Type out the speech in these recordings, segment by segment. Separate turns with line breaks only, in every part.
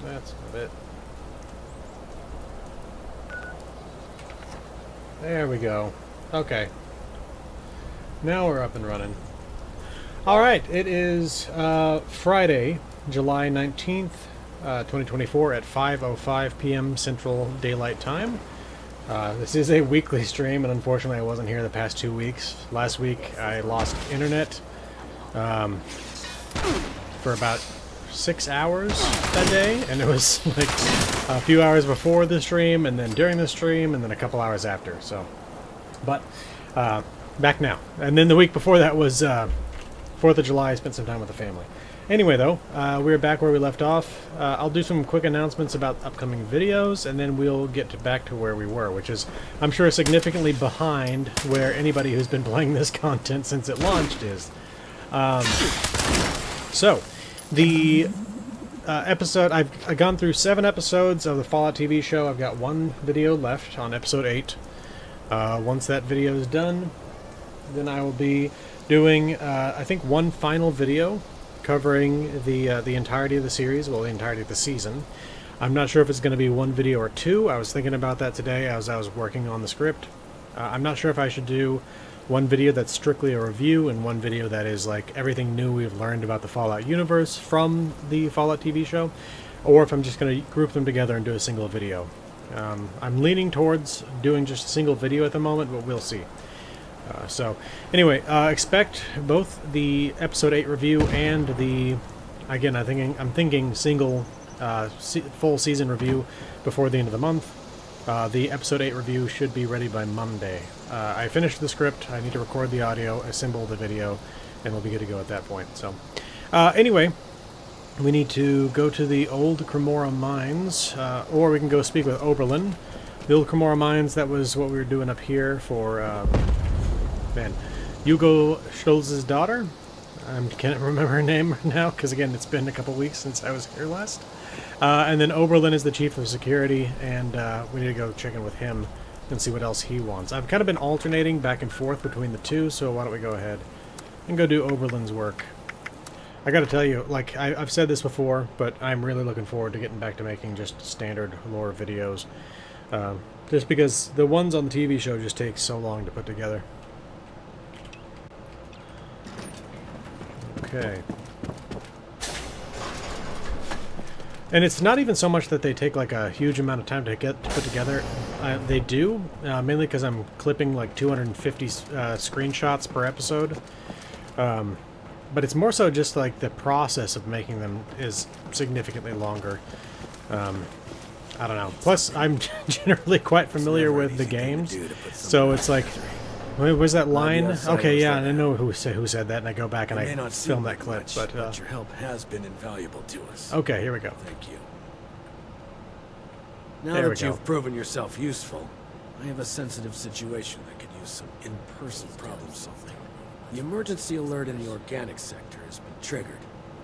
That's a bit. There we go. Okay. Now we're up and running. Alright, it is Friday, July 19th, 2024 at 5:05 p.m. Central Daylight Time. This is a weekly stream, and unfortunately I wasn't here the past 2 weeks. Last week I lost internet for about 6 hours that day, and it was like a few hours before the stream, and then during the stream, and then a couple hours after. So, but back now. And then the week before that was 4th of July. I spent some time with the family. Anyway, though, we're back where we left off. I'll do some quick announcements about upcoming videos, and then we'll get back to where we were, which is, I'm sure, significantly behind where anybody who's been playing this content since it launched is. So, the episode, I've gone through 7 episodes of the Fallout TV show. I've got 1 video left on episode 8. Once that video is done, then I will be doing, I think, 1 final video covering the entirety of the series, well, the entirety of the season. I'm not sure if it's going to be 1 video or 2. I was thinking about that today as I was working on the script. I'm not sure if I should do 1 video that's strictly a review and 1 video that is like everything new we've learned about the Fallout universe from the Fallout TV show, or if I'm just going to group them together and do a single video. I'm leaning towards doing just a single video at the moment, but we'll see. So, anyway, expect both the episode 8 review and the, again, I'm thinking single full season review before the end of the month. The episode 8 review should be ready by Monday. I finished the script. I need to record the audio, assemble the video, and we'll be good to go at that point. So, anyway, we need to go to the old Cremora Mines, or we can go speak with Oberlin. The old Cremora Mines, that was what we were doing up here for, man, Hugo Schultz's daughter. I can't remember her name now, because again, it's been a couple weeks since I was here last. And then Oberlin is the chief of security, and we need to go check in with him and see what else he wants. I've kind of been alternating back and forth between the two, so why don't we go ahead and go do Oberlin's work. I gotta tell you, like, I've said this before, but I'm really looking forward to getting back to making just standard lore videos. Just because the ones on the TV show just take so long to put together. Okay. And it's not even so much that they take like a huge amount of time to put together. They do, mainly because I'm clipping like 250 screenshots per episode. But it's more so just like the process of making them is significantly longer. I don't know. Plus, I'm generally quite familiar with the games, so it's like, where's that line? Okay, yeah, I know who said that, and I go back and I film that clip. But
your help has been invaluable to us.
Okay, here we go.
Thank you. Now that you've proven yourself useful, I have a sensitive situation that could use some in-person problem solving. The emergency alert in the organic sector has been triggered,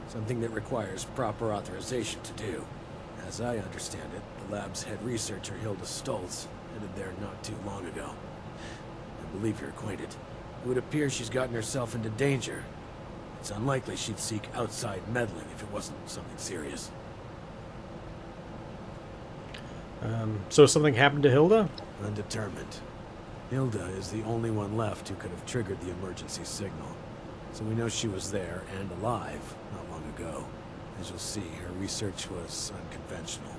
something that requires proper authorization to do. As I understand it, the lab's head researcher, Hilda Stoltz, headed there not too long ago. I believe you're acquainted. It would appear she's gotten herself into danger. It's unlikely she'd seek outside meddling if it wasn't something serious.
So something happened to Hilda?
Undetermined. Hilda is the only one left who could have triggered the emergency signal. So we know she was there and alive not long ago. As you'll see, her research was unconventional.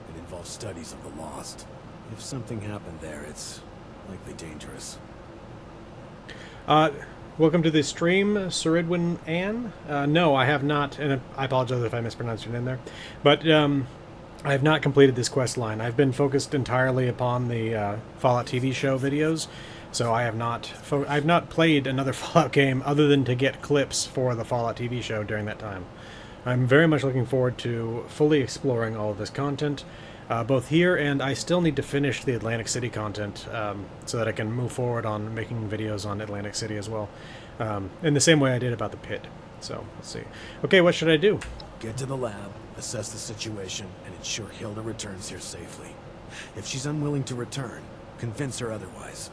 It involved studies of the lost. If something happened there, it's likely dangerous.
Welcome to the stream, Saridwin Ann. No, I have not, and I apologize if I mispronounced your name there. But I have not completed this quest line. I've been focused entirely upon the Fallout TV show videos, so I have not played another Fallout game other than to get clips for the Fallout TV show during that time. I'm very much looking forward to fully exploring all of this content, both here, and I still need to finish the Atlantic City content so that I can move forward on making videos on Atlantic City as well, in the same way I did about the pit. So, let's see. Okay, what should I do?
Get to the lab, assess the situation, and ensure Hilda returns here safely. If she's unwilling to return, convince her otherwise.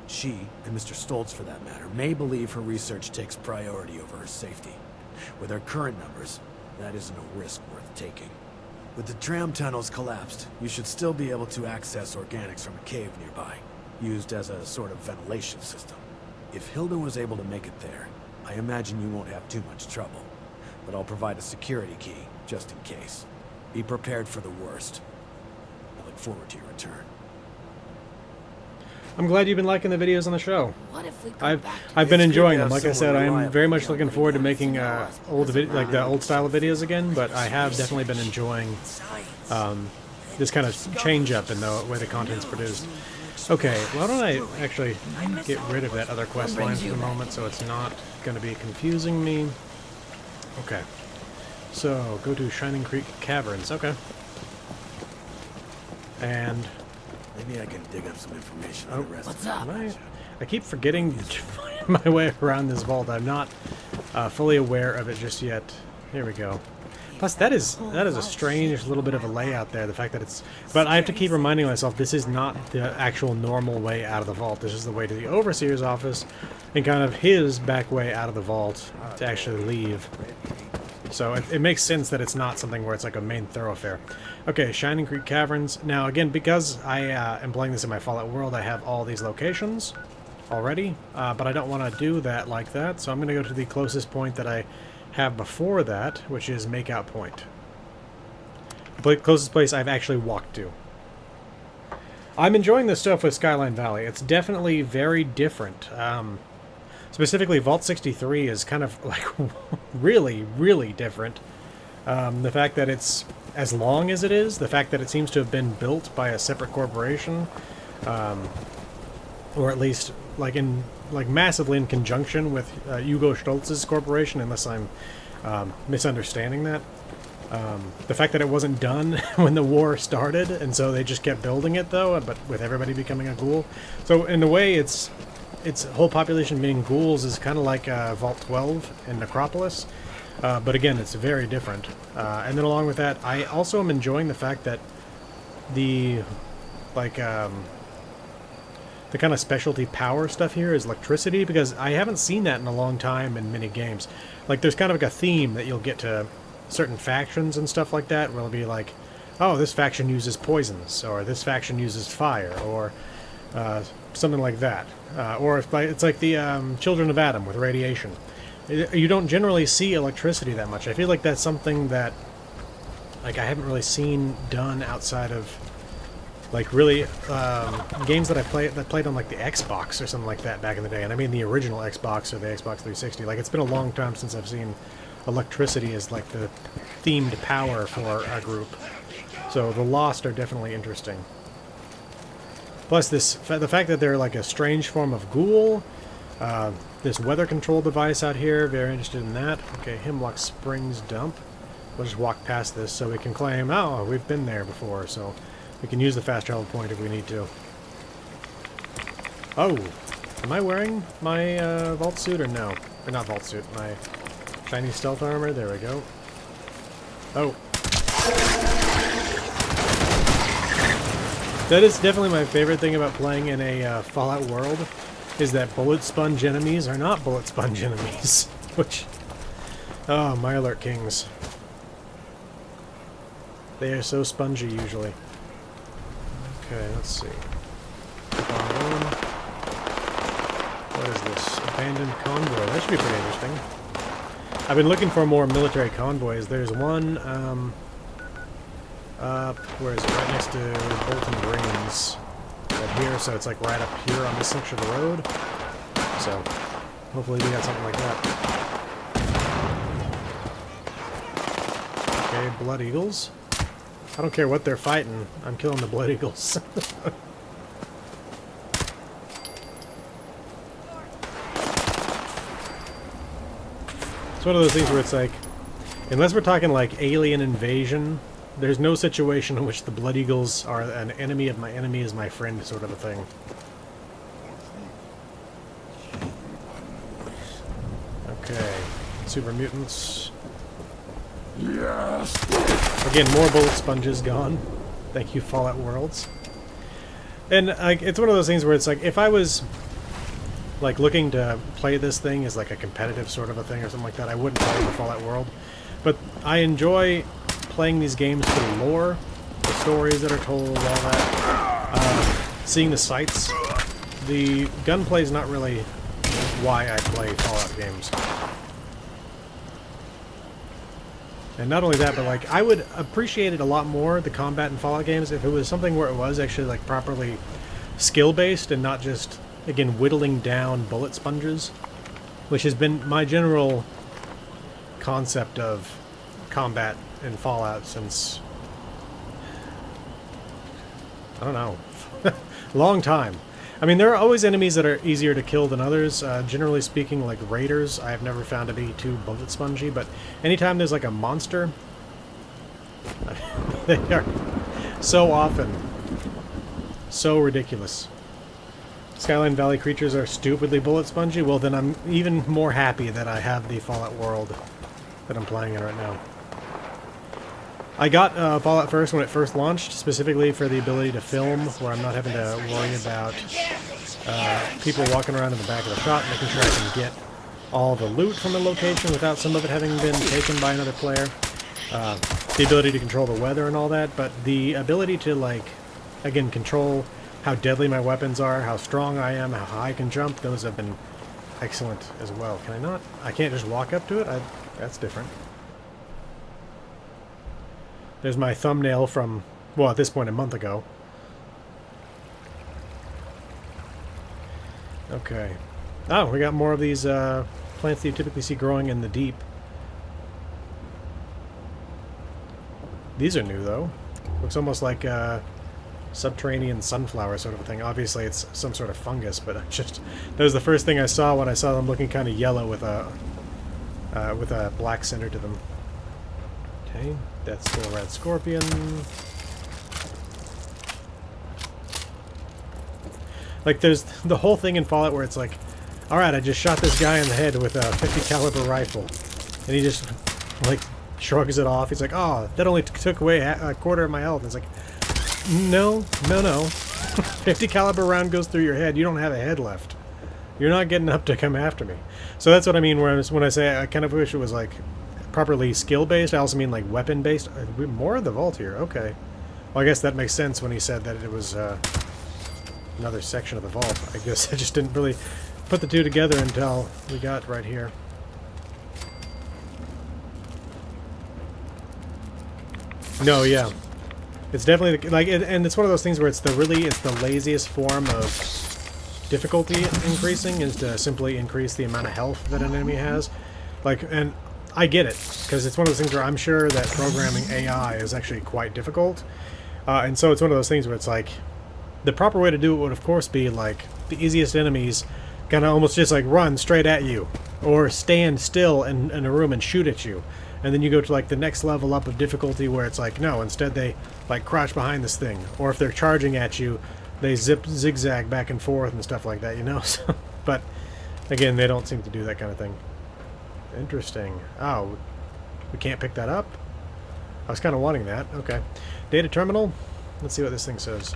She, and Mr. Stoltz for that matter, may believe her research takes priority over her safety. With our current numbers, that isn't a risk worth taking. With the tram tunnels collapsed, you should still be able to access organics from a cave nearby, used as a sort of ventilation system. If Hilda was able to make it there, I imagine you won't have too much trouble. But I'll provide a security key, just in case. Be prepared for the worst. I look forward to your return.
I'm glad you've been liking the videos on the show.
What if we go
I've
back to
I've been
It's good
enjoying
to
them.
have
Like I said,
someone
I am
reliable
very much
beyond
looking
what
forward to
we
making
want.
like the old style of videos again. But I have definitely been enjoying this kind of change up in the way the content's produced. Okay, why don't I actually get rid of that other quest line for the moment so it's not going to be confusing me. Okay, so go to Shining Creek Caverns. Okay, and
Maybe I can dig up some information
Oh,
on the rest
What's
of
up?
I keep forgetting to find my way around this vault. I'm not fully aware of it just yet. Here we go. Plus, that is a strange little bit of a layout there. The fact that it's... But I have to keep reminding myself this is not the actual normal way out of the vault. This is the way to the Overseer's office and kind of his back way out of the vault to actually leave. So it makes sense that it's not something where it's like a main thoroughfare. Okay, Shining Creek Caverns. Now, again, because I am playing this in my Fallout world, I have all these locations already, but I don't want to do that like that, so I'm going to go to the closest point that I have before that, which is Makeout Point. The closest place I've actually walked to. I'm enjoying this stuff with Skyline Valley. It's definitely very different. Specifically, Vault 63 is kind of like really, really different. The fact that it's as long as it is, the fact that it seems to have been built by a separate corporation, or at least like massively in conjunction with Hugo Stoltz's corporation, unless I'm misunderstanding that. The fact that it wasn't done when the war started, and so they just kept building it though, but with everybody becoming a ghoul. So in a way, its whole population being ghouls is kind of like Vault 12 in Necropolis, but again, it's very different. And then along with that, I also am enjoying the fact that the kind of specialty power stuff here is electricity, because I haven't seen that in a long time in many games. Like, there's kind of like a theme that you'll get to certain factions and stuff like that, where it'll be like, oh, this faction uses poisons, or this faction uses fire, or something like that. Or it's like the Children of Adam with radiation. You don't generally see electricity that much. I feel like that's something that like I haven't really seen done outside of like really games that I played on like the Xbox or something like that back in the day. And I mean the original Xbox or the Xbox 360. Like, it's been a long time since I've seen electricity as like the themed power for a group. So the Lost are definitely interesting. Plus the fact that they're like a strange form of ghoul. This weather control device out here, very interested in that. Okay, Hemlock Springs dump. We'll just walk past this so we can claim, oh, we've been there before, so we can use the fast travel point if we need to. Oh, am I wearing my vault suit or no? Or not vault suit, my shiny stealth armor, there we go. Oh. That is definitely my favorite thing about playing in a Fallout world, is that bullet sponge enemies are not bullet sponge enemies. Which, oh, my alert kings. They are so spongy usually. Okay, let's see. What is this? Abandoned convoy. That should be pretty interesting. I've been looking for more military convoys. There's one, where is it? Right next to Bolton Greens. Right here, so it's like right up here on this section of the road. So, hopefully we got something like that. Okay, Blood Eagles. I don't care what they're fighting, I'm killing the Blood Eagles. It's one of those things where it's like, unless we're talking like alien invasion, there's no situation in which the Blood Eagles are an enemy of my enemy is my friend sort of a thing. Okay, super mutants.
Yes.
Again, more bullet sponges gone. Thank you, Fallout Worlds. And like, it's one of those things where it's like, if I was like looking to play this thing as like a competitive sort of a thing or something like that, I wouldn't play the Fallout world. But I enjoy playing these games for the lore, the stories that are told, all that. Seeing the sights. The gunplay is not really why I play Fallout games. And not only that, but like I would appreciate it a lot more, the combat in Fallout games, if it was something where it was actually like properly skill-based and not just, again, whittling down bullet sponges, which has been my general concept of combat in Fallout since, I don't know, long time. I mean, there are always enemies that are easier to kill than others. Generally speaking, like raiders, I've never found to be too bullet spongy, but anytime there's like a monster, they are so often so ridiculous. Skyline Valley creatures are stupidly bullet spongy. Well, then I'm even more happy that I have the Fallout world that I'm playing in right now. I got Fallout first when it first launched, specifically for the ability to film, where I'm not having to worry about people walking around in the back of the shop, making sure I can get all the loot from a location without some of it having been taken by another player. The ability to control the weather and all that, but the ability to, like, again, control how deadly my weapons are, how strong I am, how high I can jump, those have been excellent as well. Can I not? I can't just walk up to it? That's different. There's my thumbnail from, well, at this point, a month ago. Okay. Oh, we got more of these plants that you typically see growing in the deep. These are new, though. Looks almost like a subterranean sunflower sort of a thing. Obviously, it's some sort of fungus, but that was the first thing I saw when I saw them looking kind of yellow with a black center to them. Okay. That's still a red scorpion. Like, there's the whole thing in Fallout where it's like, alright, I just shot this guy in the head with a 50 caliber rifle. And he just, like, shrugs it off. He's like, oh, that only took away a quarter of my health. It's like, no. 50 caliber round goes through your head. You don't have a head left. You're not getting up to come after me. So that's what I mean when I say I kind of wish it was, like, properly skill-based. I also mean like weapon-based. More of the vault here. Okay. Well, I guess that makes sense when he said that it was another section of the vault. I guess I just didn't really put the two together until we got right here. No, yeah. It's definitely like, and it's one of those things where it's the laziest form of difficulty increasing is to simply increase the amount of health that an enemy has. Like, and I get it, because it's one of those things where I'm sure that programming AI is actually quite difficult. And so it's one of those things where it's like, the proper way to do it would of course be like, the easiest enemies kind of almost just like run straight at you, or stand still in a room and shoot at you. And then you go to like the next level up of difficulty where it's like, no, instead they like crouch behind this thing. Or if they're charging at you, they zigzag back and forth and stuff like that, you know? But again, they don't seem to do that kind of thing. Interesting. Oh, we can't pick that up? I was kind of wanting that. Okay. Data terminal. Let's see what this thing says.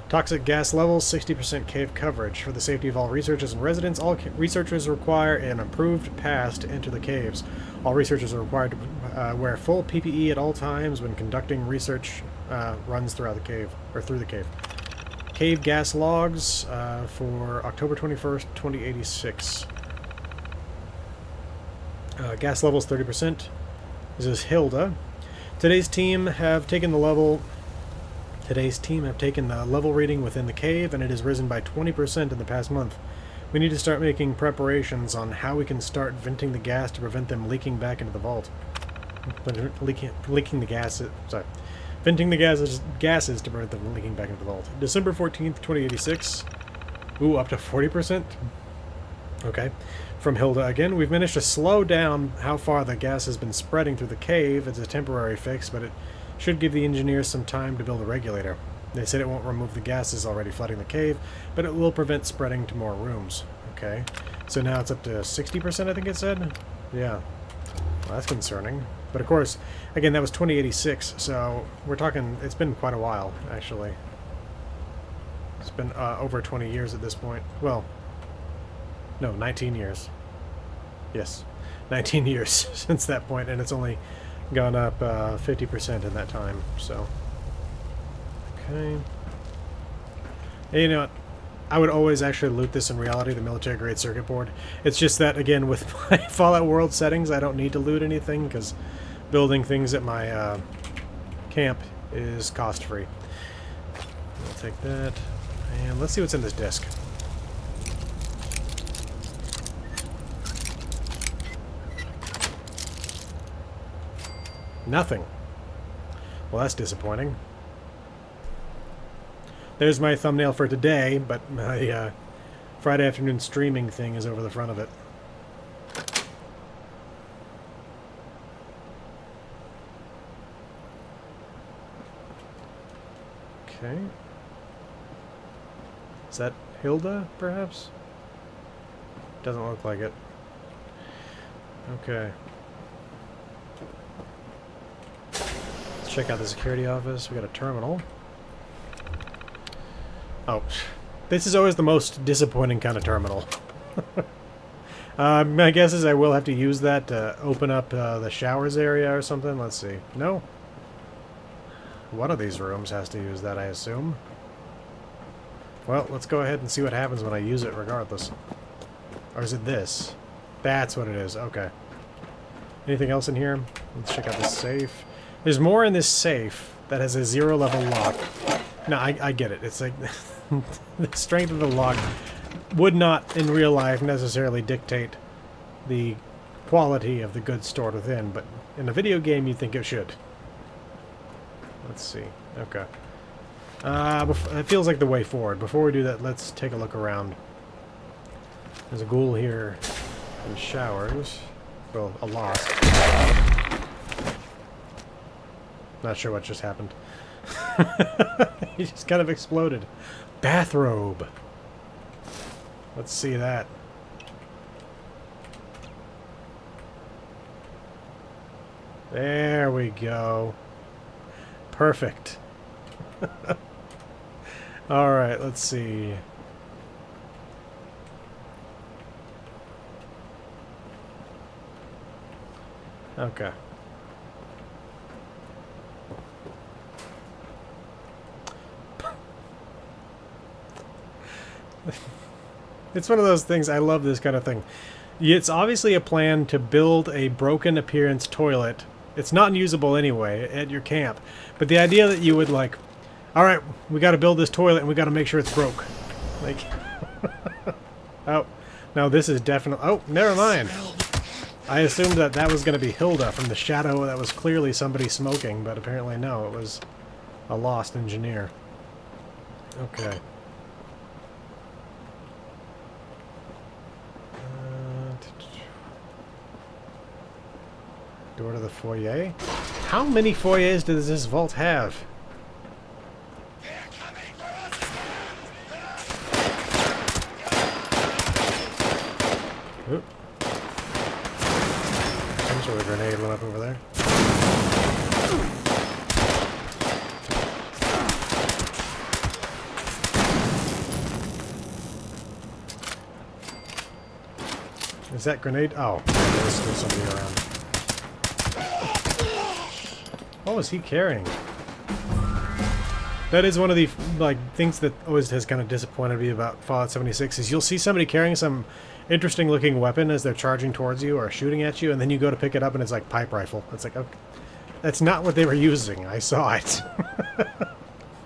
Toxic gas levels, 60% cave coverage. For the safety of all researchers and residents, all researchers require an approved pass to enter the caves. All researchers are required to wear full PPE at all times when conducting research runs throughout the cave, or through the cave. Cave gas logs for October 21st, 2086. Gas levels 30%. This is Hilda. Today's team have taken the level reading within the cave, and it has risen by 20% in the past month. We need to start making preparations on how we can start venting the gas to prevent them leaking back into the vault. Leaking the gases. Sorry. Venting the gases to prevent them leaking back into the vault. December 14th, 2086. Ooh, up to 40%? Okay. From Hilda again, we've managed to slow down how far the gas has been spreading through the cave. It's a temporary fix, but it should give the engineers some time to build a regulator. They said it won't remove the gases already flooding the cave, but it will prevent spreading to more rooms. Okay. So now it's up to 60%, I think it said? Yeah. Well, that's concerning. But of course, again, that was 2086, so we're talking, it's been quite a while, actually. It's been over 20 years at this point. Well, no, 19 years. Yes. 19 years since that point, and it's only gone up 50% in that time, so. Okay. And you know what? I would always actually loot this in reality, the military-grade circuit board. It's just that, again, with my Fallout World settings, I don't need to loot anything, because building things at my camp is cost-free. I'll take that. And let's see what's in this disc. Nothing. Well, that's disappointing. There's my thumbnail for today, but my Friday afternoon streaming thing is over the front of it. Okay. Is that Hilda, perhaps? Doesn't look like it. Okay. Let's check out the security office. We got a terminal. Oh, this is always the most disappointing kind of terminal. My guess is I will have to use that to open up the showers area or something. Let's see. No? One of these rooms has to use that, I assume. Well, let's go ahead and see what happens when I use it regardless. Or is it this? That's what it is. Okay. Anything else in here? Let's check out this safe. There's more in this safe that has a 0-level lock. No, I get it. It's like the strength of the lock would not, in real life, necessarily dictate the quality of the goods stored within, but in a video game, you'd think it should. Let's see. Okay. It feels like the way forward. Before we do that, let's take a look around. There's a ghoul here in showers. Well, a lost. Not sure what just happened. He just kind of exploded. Bathrobe. Let's see that. There we go. Perfect. Alright, let's see. Okay. It's one of those things, I love this kind of thing. It's obviously a plan to build a broken appearance toilet. It's not usable anyway at your camp. But the idea that you would like, alright, we gotta build this toilet and we gotta make sure it's broke. Like, oh, no, this is definitely, oh, never mind. I assumed that that was gonna be Hilda from the shadow that was clearly somebody smoking, but apparently no, it was a lost engineer. Okay. Door to the foyer? How many foyers does this vault have? Oop. Some sort of grenade went up over there. Is that grenade? Oh, there's still somebody around. What was he carrying? That is one of the like things that always has kind of disappointed me about Fallout 76 is you'll see somebody carrying some interesting looking weapon as they're charging towards you or shooting at you, and then you go to pick it up and it's like pipe rifle. It's like, okay, that's not what they were using. I saw it.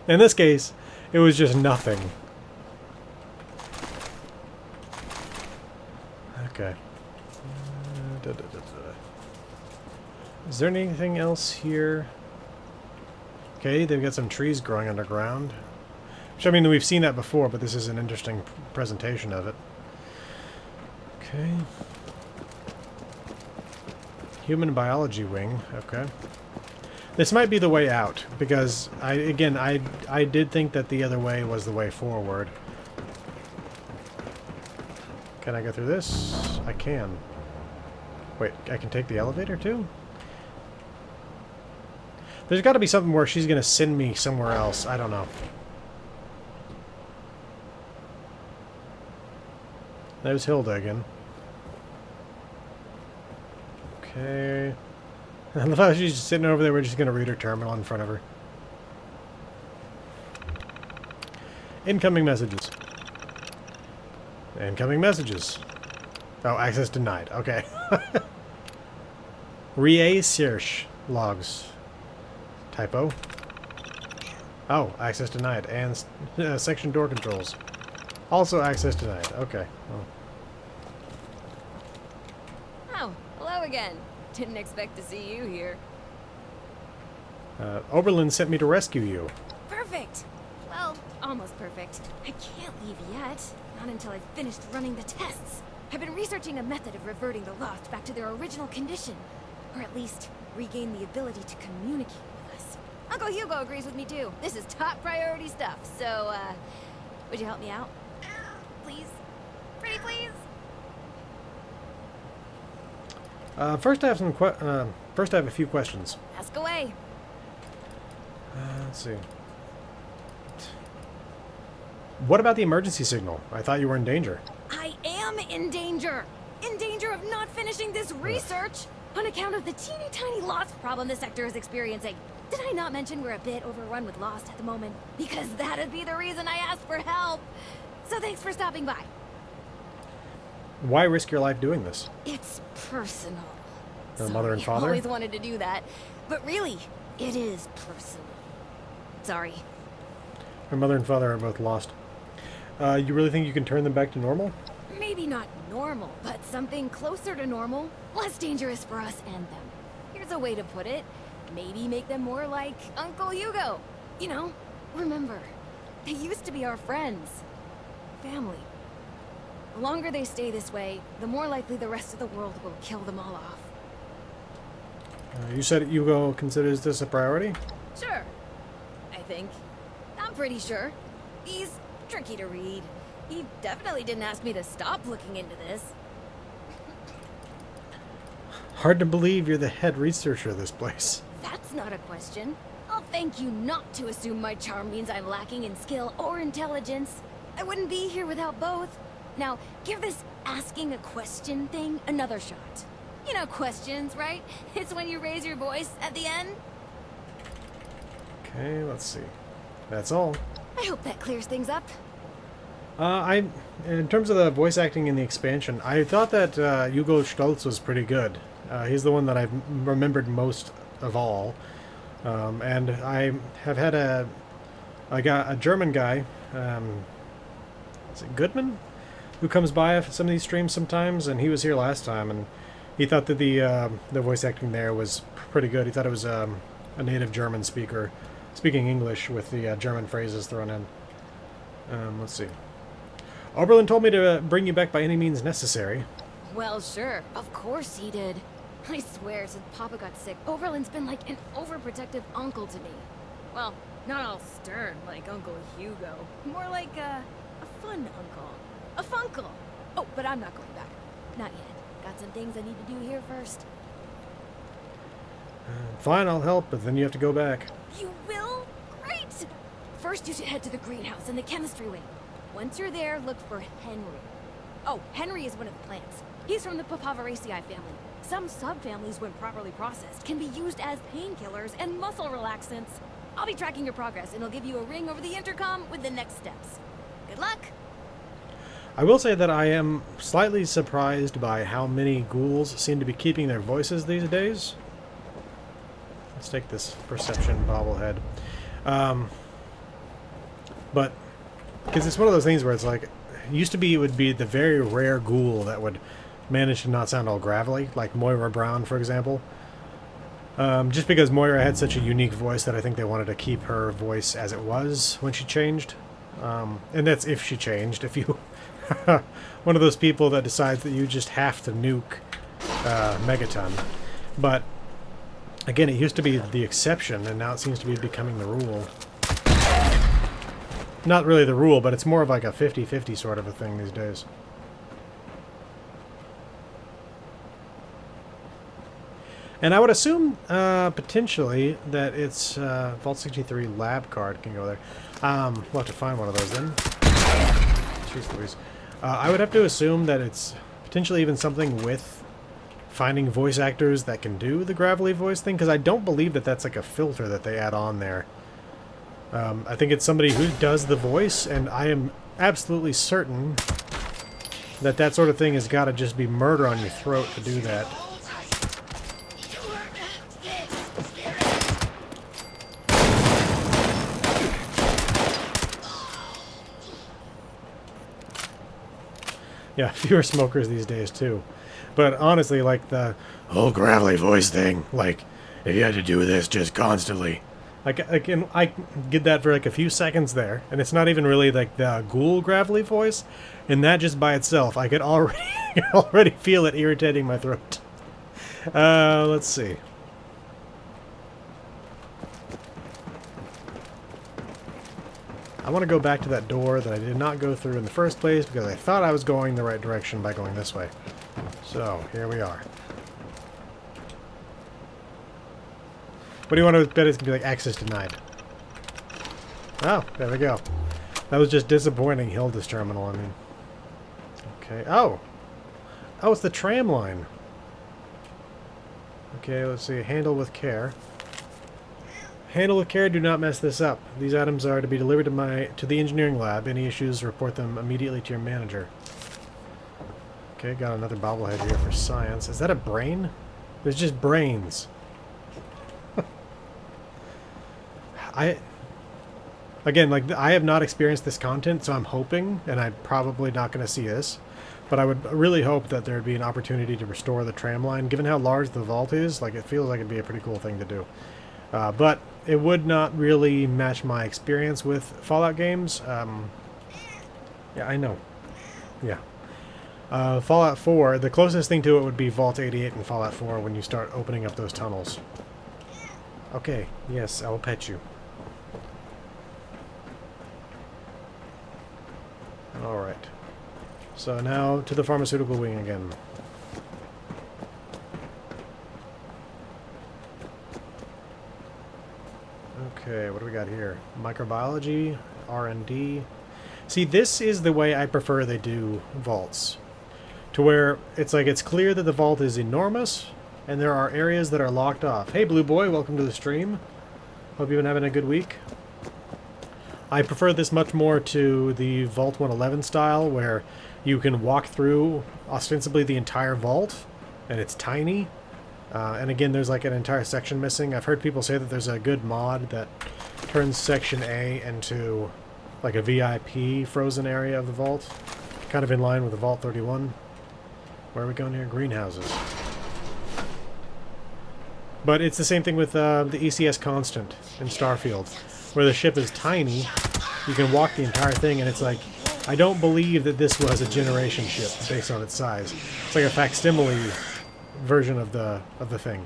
In this case, it was just nothing. Okay. Is there anything else here? Okay, they've got some trees growing underground. Which, I mean, we've seen that before, but this is an interesting presentation of it. Okay. Human biology wing. Okay. This might be the way out, because, I did think that the other way was the way forward. Can I go through this? I can. Wait, I can take the elevator too? There's got to be something where she's going to send me somewhere else. I don't know. There's Hilda again. Okay. I love how she's just sitting over there. We're just going to read her terminal in front of her. Incoming messages. Incoming messages. Oh, access denied. Okay. Research logs. Typo. Oh, access denied. And section door controls. Also access denied. Okay.
Oh, hello again. Didn't expect to see you here.
Oberlin sent me to rescue you.
Perfect. Well, almost perfect. I can't leave yet. Not until I've finished running the tests. I've been researching a method of reverting the Lost back to their original condition. Or at least, regain the ability to communicate with us. Uncle Hugo agrees with me too. This is top priority stuff, so, would you help me out? Please? Pretty please?
First I have a few questions.
Ask away.
Let's see. What about the emergency signal? I thought you were in danger.
I am in danger! In danger of not finishing this research! On account of the teeny tiny Lost problem the sector is experiencing. Did I not mention we're a bit overrun with Lost at the moment? Because that'd be the reason I asked for help! So thanks for stopping by.
Why risk your life doing this?
It's personal.
Her mother and
Sorry,
father?
I always wanted to do that. But really, it is personal. Sorry.
Her mother and father are both lost. You really think you can turn them back to normal?
Maybe not normal, but something closer to normal. Less dangerous for us and them. Here's a way to put it. Maybe make them more like Uncle Hugo. You know, remember, they used to be our friends. Family. The longer they stay this way, the more likely the rest of the world will kill them all off.
You said Hugo considers this a priority?
Sure. I think. I'm pretty sure. He's tricky to read. He definitely didn't ask me to stop looking into this.
Hard to believe you're the head researcher of this place.
That's not a question. I'll thank you not to assume my charm means I'm lacking in skill or intelligence. I wouldn't be here without both. Now, give this asking a question thing another shot. You know questions, right? It's when you raise your voice at the end.
Okay, let's see. That's all.
I hope that clears things up.
In terms of the voice acting in the expansion, I thought that Hugo Stoltz was pretty good. He's the one that I've remembered most of all. And I have had a German guy, is it Goodman? Who comes by some of these streams sometimes, and he was here last time, and he thought that the voice acting there was pretty good. He thought it was a native German speaker speaking English with the German phrases thrown in. Let's see. Oberlin told me to bring you back by any means necessary.
Well, sure. Of course he did. I swear, since Papa got sick, Oberlin's been like an overprotective uncle to me. Well, not all stern like Uncle Hugo. More like a fun uncle. A funkle. Oh, but I'm not going back. Not yet. Got some things I need to do here first.
Fine, I'll help, but then you have to go back.
You will? Great! First, you should head to the greenhouse in the chemistry wing. Once you're there, look for Henry. Oh, Henry is one of the plants. He's from the Papaveraceae family. Some subfamilies, when properly processed, can be used as painkillers and muscle relaxants. I'll be tracking your progress, and I'll give you a ring over the intercom with the next steps. Good luck!
I will say that I am slightly surprised by how many ghouls seem to be keeping their voices these days. Let's take this perception bobblehead. But, because it's one of those things where it's like, it used to be it would be the very rare ghoul that would manage to not sound all gravelly, like Moira Brown, for example. Just because Moira had such a unique voice that I think they wanted to keep her voice as it was when she changed. And that's if she changed. If you one of those people that decides that you just have to nuke Megaton. But again, it used to be the exception, and now it seems to be becoming the rule. Not really the rule, but it's more of like a 50-50 sort of a thing these days. And I would assume, potentially, that it's Vault 63 lab card can go there. We'll have to find one of those then. Jeez Louise. I would have to assume that it's potentially even something with finding voice actors that can do the gravelly voice thing, because I don't believe that that's like a filter that they add on there. I think it's somebody who does the voice, and I am absolutely certain that that sort of thing has got to just be murder on your throat to do that. Yeah, fewer smokers these days too. But honestly, like the whole gravelly voice thing, like if you had to do this just constantly, like I get that for like a few seconds there, and it's not even really like the ghoul gravelly voice, and that just by itself, I could already feel it irritating my throat. Let's see. I want to go back to that door that I did not go through in the first place because I thought I was going the right direction by going this way. So, here we are. What do you want to bet it's going to be like access denied? Oh, there we go. That was just disappointing, Hilda's terminal, I mean. Okay, oh! Oh, it's the tram line. Okay, let's see. Handle with care. Handle with care, do not mess this up. These items are to be delivered to the engineering lab. Any issues, report them immediately to your manager. Okay, got another bobblehead here for science. Is that a brain? There's just brains. Again, like, I have not experienced this content, so I'm hoping, and I'm probably not going to see this, but I would really hope that there would be an opportunity to restore the tram line. Given how large the vault is, like, it feels like it'd be a pretty cool thing to do. But it would not really match my experience with Fallout games. Yeah, I know. Yeah. Fallout 4, the closest thing to it would be Vault 88 in Fallout 4 when you start opening up those tunnels. Okay, yes, I will pet you. Alright. So now to the pharmaceutical wing again. Okay, what do we got here? Microbiology, R&D. See, this is the way I prefer they do vaults. To where it's like it's clear that the vault is enormous, and there are areas that are locked off. Hey, Blue Boy, welcome to the stream. Hope you've been having a good week. I prefer this much more to the Vault 111 style, where you can walk through ostensibly the entire vault, and it's tiny. And again, there's like an entire section missing. I've heard people say that there's a good mod that turns Section A into like a VIP frozen area of the vault, kind of in line with the Vault 31. Where are we going here? Greenhouses. But it's the same thing with the ECS Constant in Starfield, where the ship is tiny. You can walk the entire thing, and it's like, I don't believe that this was a generation ship based on its size. It's like a facsimile version of the thing,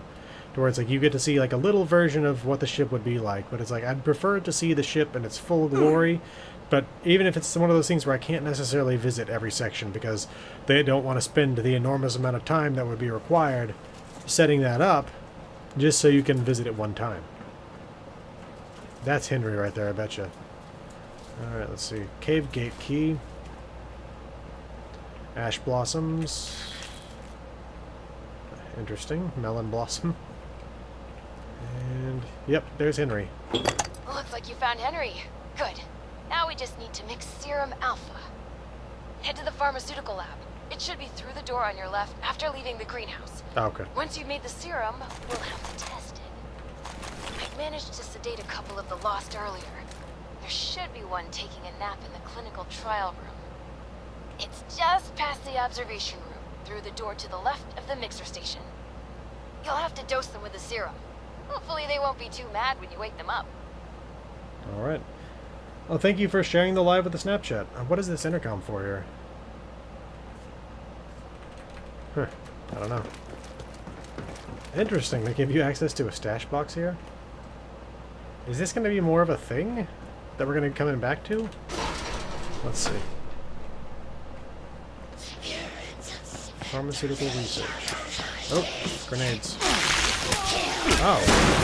to where it's like you get to see like a little version of what the ship would be like, but it's like I'd prefer to see the ship in its full glory. But even if it's one of those things where I can't necessarily visit every section because they don't want to spend the enormous amount of time that would be required setting that up just so you can visit it one time. That's Henry right there, I betcha. Alright, let's see. Cave gate key. Ash blossoms. Interesting. Melon blossom. And, yep, there's Henry.
Looks like you found Henry. Good. Now we just need to mix Serum Alpha. Head to the pharmaceutical lab. It should be through the door on your left after leaving the greenhouse.
Oh, okay.
Once you've made the serum, we'll have to test it. I managed to sedate a couple of the lost earlier. There should be one taking a nap in the clinical trial room. It's just past the observation room, through the door to the left of the mixer station. You'll have to dose them with the serum. Hopefully they won't be too mad when you wake them up.
Alright. Well, thank you for sharing the live with the Snapchat. What is this intercom for here? Huh. I don't know. Interesting. They give you access to a stash box here? Is this going to be more of a thing that we're going to be coming back to? Let's see. Pharmaceutical research. Oh, grenades. Oh.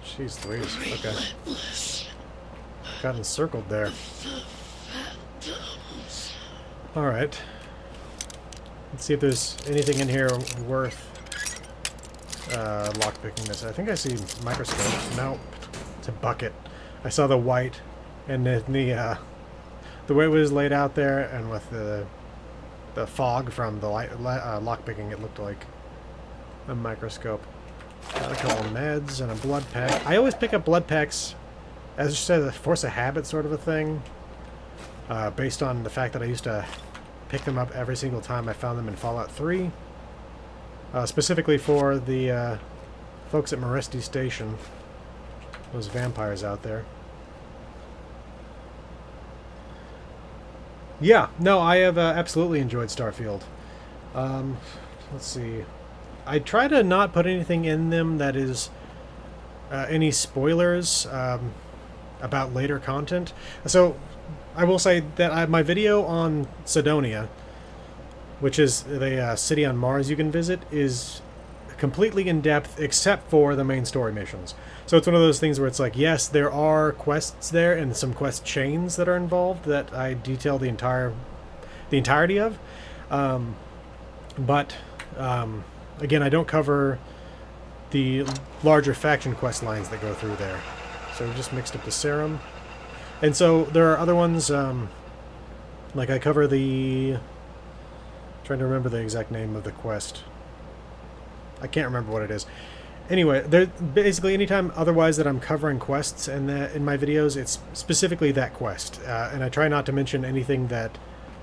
Jeez Louise. Okay. Got encircled there. Alright. Let's see if there's anything in here worth lockpicking this. I think I see microscopes. No, it's a bucket. I saw the white, and then the way it was laid out there, and with the fog from the lockpicking, it looked like a microscope. Got a couple of meds and a blood pack. I always pick up blood packs as just a force of habit sort of a thing, based on the fact that I used to pick them up every single time I found them in Fallout 3. Specifically for the folks at Moresty Station. Those vampires out there. Yeah, no, I have absolutely enjoyed Starfield. Let's see. I try to not put anything in them that is any spoilers about later content. So I will say that my video on Cydonia, which is the city on Mars you can visit, is completely in-depth except for the main story missions. So it's one of those things where it's like, yes, there are quests there and some quest chains that are involved that I detail the entirety of. But again, I don't cover the larger faction quest lines that go through there. So we just mixed up the serum. And so there are other ones, like I cover the... trying to remember the exact name of the quest. I can't remember what it is. Anyway, there basically anytime otherwise that I'm covering quests and in my videos, it's specifically that quest, and I try not to mention anything that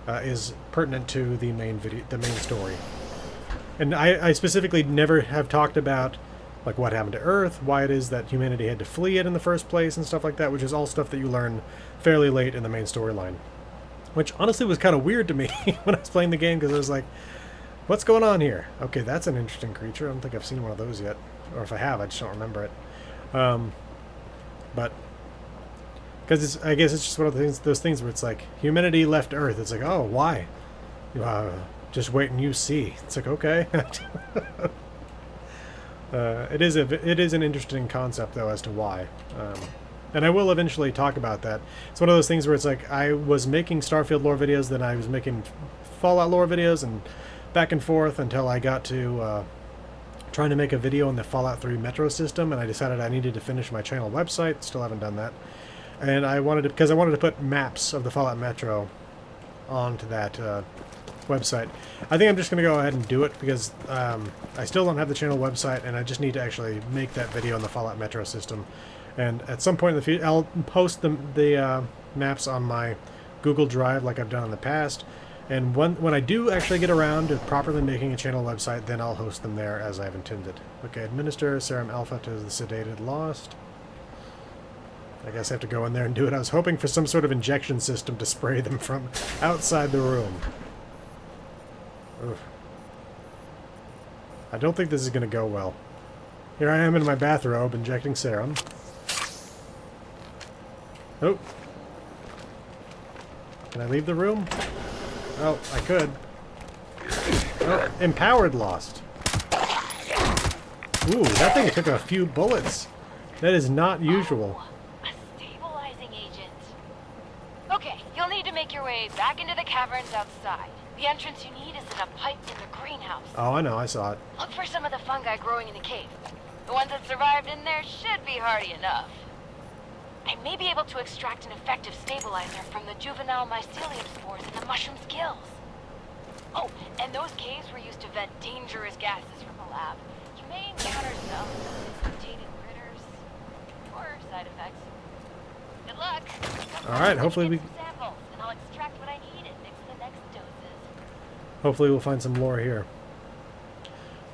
is pertinent to the main story. And I specifically never have talked about like what happened to Earth, why it is that humanity had to flee it in the first place, and stuff like that, which is all stuff that you learn fairly late in the main storyline. Which honestly was kind of weird to me when I was playing the game, because I was like, what's going on here? Okay, that's an interesting creature. I don't think I've seen one of those yet. Or if I have, I just don't remember it. But, because I guess it's just one of those things where it's like, humanity left Earth. It's like, oh, why? Just wait and you see. It's like, okay. It is an interesting concept, though, as to why. And I will eventually talk about that. It's one of those things where it's like, I was making Starfield lore videos, then I was making Fallout lore videos, and back and forth until I got to trying to make a video on the Fallout 3 metro system, and I decided I needed to finish my channel website. Still haven't done that. And I wanted to put maps of the Fallout metro onto that website. I think I'm just going to go ahead and do it, because I still don't have the channel website, and I just need to actually make that video on the Fallout metro system. And at some point in the future, I'll post the maps on my Google Drive like I've done in the past. And when I do actually get around to properly making a channel website, then I'll host them there as I've intended. Okay, administer serum alpha to the sedated lost. I guess I have to go in there and do it. I was hoping for some sort of injection system to spray them from outside the room. Oof. I don't think this is going to go well. Here I am in my bathrobe injecting serum. Oh. Can I leave the room? Oh, I could. Oh, empowered lost. Ooh, that thing took a few bullets. That is not usual.
A stabilizing agent. Okay, you'll need to make your way back into the caverns outside. The entrance you need is in a pipe in the greenhouse.
Oh, I know, I saw it.
Look for some of the fungi growing in the cave. The ones that survived in there should be hardy enough. I may be able to extract an effective stabilizer from the juvenile mycelium spores in the mushroom's gills. Oh, and those caves were used to vent dangerous gases from the lab. You may encounter some mutated critters or side effects. Good luck.
All right, hopefully we...
samples, and I'll extract what I need and mix the next doses.
Hopefully we'll find some lore here.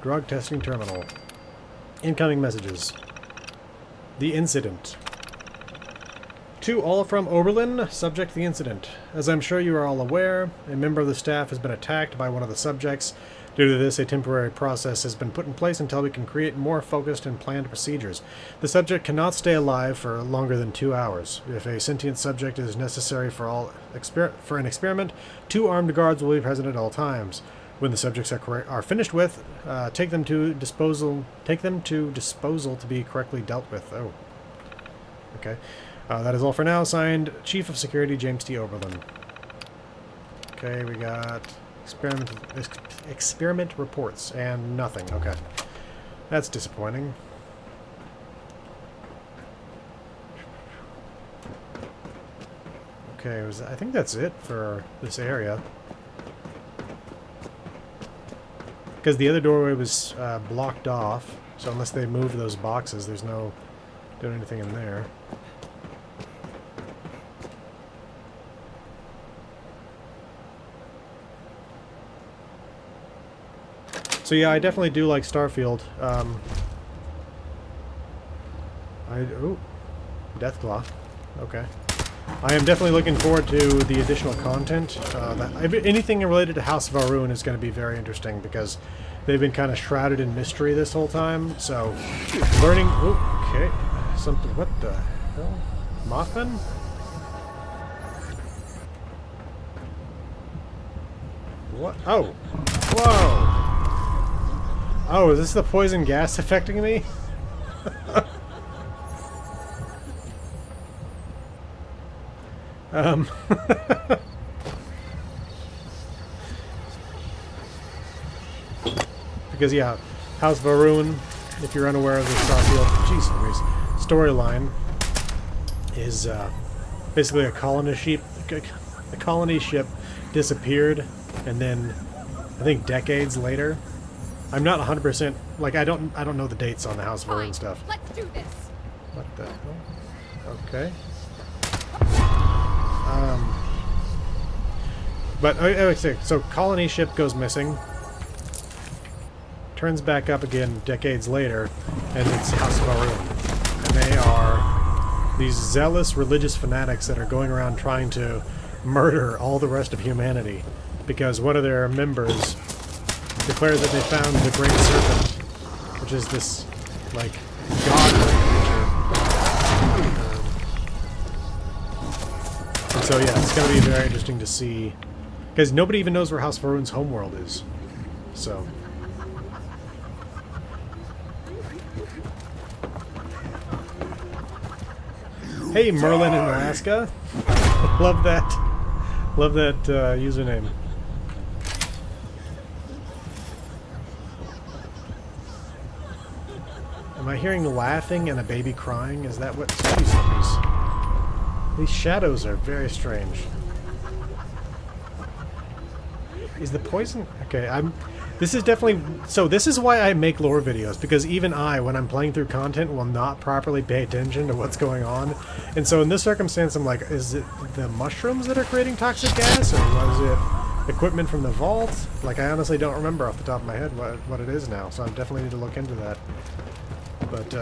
Drug testing terminal. Incoming messages. The incident. To all from Oberlin, subject the incident. As I'm sure you are all aware, a member of the staff has been attacked by one of the subjects. Due to this, a temporary process has been put in place until we can create more focused and planned procedures. The subject cannot stay alive for longer than 2 hours. If a sentient subject is necessary for an experiment, 2 armed guards will be present at all times. When the subjects are finished with, take them to disposal to be correctly dealt with. Oh. Okay. That is all for now. Signed, Chief of Security James T. Oberlin. Okay, we got experiment reports and nothing. Okay. That's disappointing. Okay, I think that's it for this area. Because the other doorway was blocked off, so unless they move those boxes, there's no doing anything in there. So yeah, I definitely do like Starfield. Ooh, Deathclaw. Okay. I am definitely looking forward to the additional content. Anything related to House of Arun is going to be very interesting because they've been kind of shrouded in mystery this whole time. So, learning... Ooh, okay. Something... What the hell? Mothman? What? Oh! Whoa! Oh, is this the poison gas affecting me? Because, yeah, House of Arun, if you're unaware of the Starfield, jeez Louise, storyline, is basically a colony ship disappeared, and then I think decades later, I'm not 100%, like I don't know the dates on the House of Arun stuff.
Let's do this.
What the hell? Okay. But so colony ship goes missing, turns back up again decades later, and it's House of Arun. And they are these zealous religious fanatics that are going around trying to murder all the rest of humanity because one of their members declared that they found the Great Serpent, which is this, like, god-like creature. And so, yeah, it's going to be very interesting to see, because nobody even knows where House of Arun's homeworld is. So... Hey, Merlin in Alaska. Love that. Love that username. Am I hearing laughing and a baby crying? Is that what... Jeez, these shadows are very strange. Is the poison... Okay, this is definitely... So this is why I make lore videos, because even I, when I'm playing through content, will not properly pay attention to what's going on. And so in this circumstance, I'm like, is it the mushrooms that are creating toxic gas, or was it equipment from the vault? Like, I honestly don't remember off the top of my head what it is now, so I definitely need to look into that. But,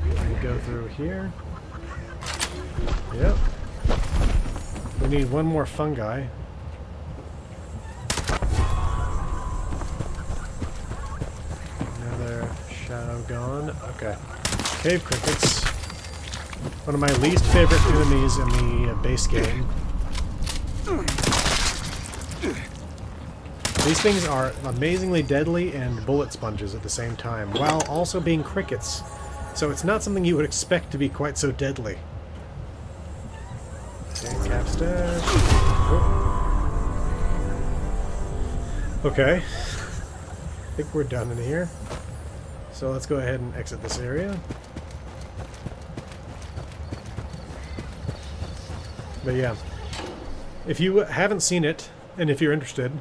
we go through here. Yep. We need one more fungi. Another shadow gone. Okay. Cave crickets. One of my least favorite enemies in the base game. These things are amazingly deadly and bullet sponges at the same time, while also being crickets. So it's not something you would expect to be quite so deadly. Okay, cap stash. Oh. Okay. I think we're done in here. So let's go ahead and exit this area. But yeah, if you haven't seen it, and if you're interested,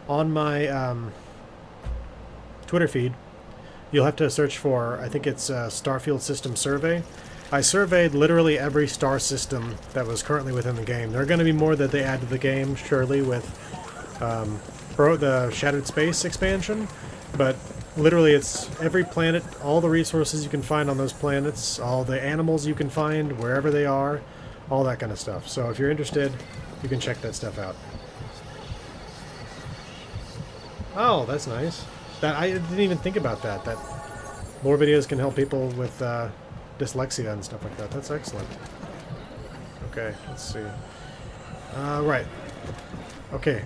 on my Twitter feed, you'll have to search for, I think it's Starfield System Survey. I surveyed literally every star system that was currently within the game. There are going to be more that they add to the game, surely, with the Shattered Space expansion, but literally it's every planet, all the resources you can find on those planets, all the animals you can find, wherever they are, all that kind of stuff. So if you're interested, you can check that stuff out. Oh, that's nice. That I didn't even think about that. That lore videos can help people with dyslexia and stuff like that. That's excellent. Okay, let's see. Right. Okay.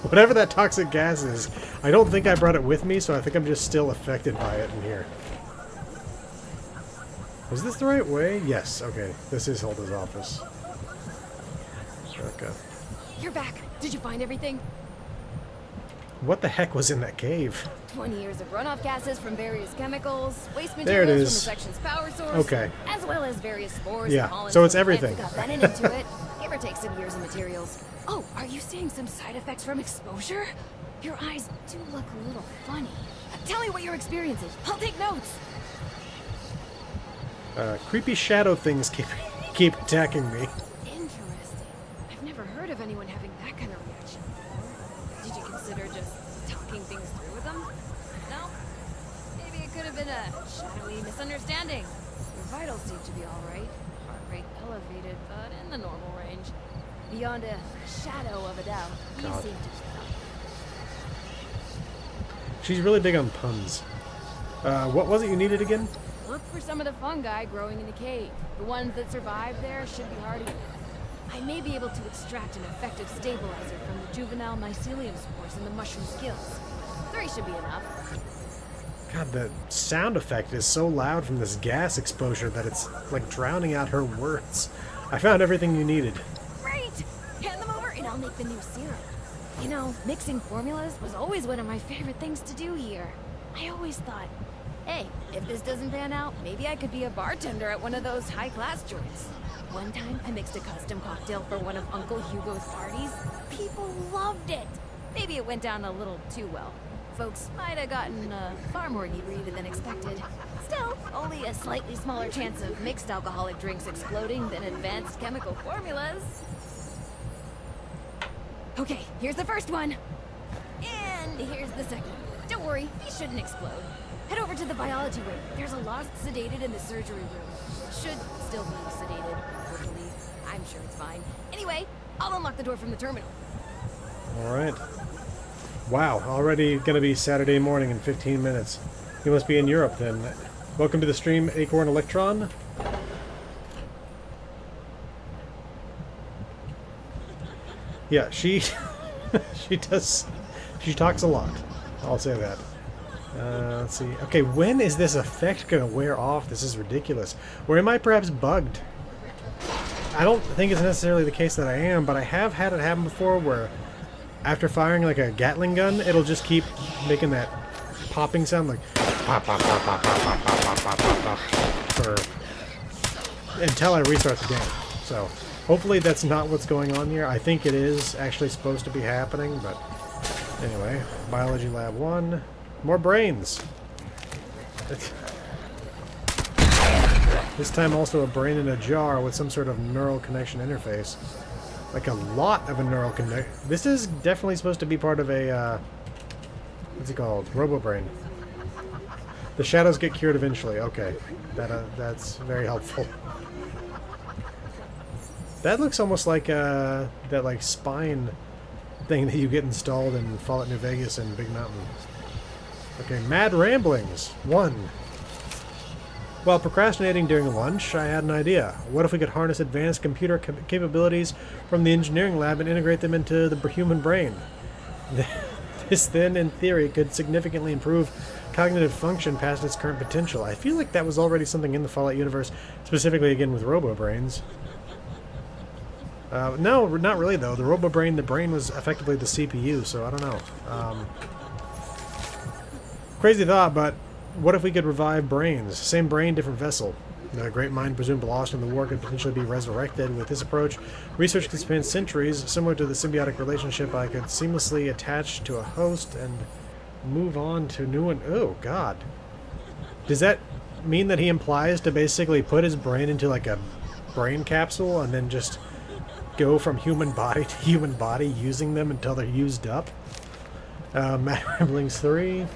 Whatever that toxic gas is, I don't think I brought it with me, so I think I'm just still affected by it in here. Is this the right way? Yes, okay. This is Hulda's office. Okay.
You're back. Did you find everything?
What the heck was in that cave?
20 years of runoff gases from various chemicals, waste
There it
materials
is.
from the section's power source,
Okay.
as well as various spores
Yeah,
and pollens
so it's
from plants
everything.
that got venom into it. Give or take some years of materials. Oh, are you seeing some side effects from exposure? Your eyes do look a little funny. Tell me what you're experiencing. I'll take notes.
Creepy shadow things keep attacking me.
Interesting. I've never heard of anyone having that kind of reaction before. Did you consider just talking things through with them? No? Maybe it could have been a shadowy misunderstanding. Your vitals seem to be alright. Heart rate elevated, but in the normal range. Beyond a shadow of a doubt, you
God.
seem to be fine.
She's really big on puns. What was it you needed again?
Look for some of the fungi growing in the cave. The ones that survive there should be hardy enough. I may be able to extract an effective stabilizer from the juvenile mycelium spores in the mushroom's gills. 3 should be enough.
God, the sound effect is so loud from this gas exposure that it's like drowning out her words. I found everything you needed.
Great! Hand them over and I'll make the new serum. You know, mixing formulas was always one of my favorite things to do here. I always thought, hey, if this doesn't pan out, maybe I could be a bartender at one of those high-class joints. One time, I mixed a custom cocktail for one of Uncle Hugo's parties. People loved it. Maybe it went down a little too well. Folks might have gotten far more inebriated than expected. Still, only a slightly smaller chance of mixed alcoholic drinks exploding than advanced chemical formulas. Okay, here's the first one. And here's the second. Don't worry, these shouldn't explode. Head over to the biology wing. There's a lost sedated in the surgery room. Should still be sedated, hopefully. I'm sure it's fine. Anyway, I'll unlock the door from the terminal.
Alright. Wow, already gonna be Saturday morning in 15 minutes. You must be in Europe then. Welcome to the stream, Acorn Electron. Yeah, she she talks a lot. I'll say that. Let's see. Okay, when is this effect gonna wear off? This is ridiculous. Or am I perhaps bugged? I don't think it's necessarily the case that I am, but I have had it happen before where after firing like a Gatling gun, it'll just keep making that popping sound like pop, pop, pop, pop, pop, pop, pop, pop, pop, pop, pop, for until I restart the game. So hopefully that's not what's going on here. I think it is actually supposed to be happening, but anyway, Biology Lab 1. More brains! This time also a brain in a jar with some sort of neural connection interface. Like a lot of a neural connection. This is definitely supposed to be part of a, what's it called? Robo-brain. The shadows get cured eventually. Okay. That's very helpful. That looks almost like that like spine thing that you get installed in Fallout New Vegas and Big Mountain. Okay, Mad Ramblings 1. While procrastinating during lunch, I had an idea. What if we could harness advanced computer capabilities from the engineering lab and integrate them into the human brain? This then, in theory, could significantly improve cognitive function past its current potential. I feel like that was already something in the Fallout universe, specifically again with robo-brains. No, not really though. The robo-brain, the brain was effectively the CPU, so I don't know. Crazy thought, but what if we could revive brains? Same brain, different vessel. The great mind presumed lost in the war could potentially be resurrected. With this approach, research could span centuries. Similar to the symbiotic relationship, I could seamlessly attach to a host and move on to new one. Oh, God. Does that mean that he implies to basically put his brain into like a brain capsule and then just go from human body to human body using them until they're used up? Mad Ramblings 3.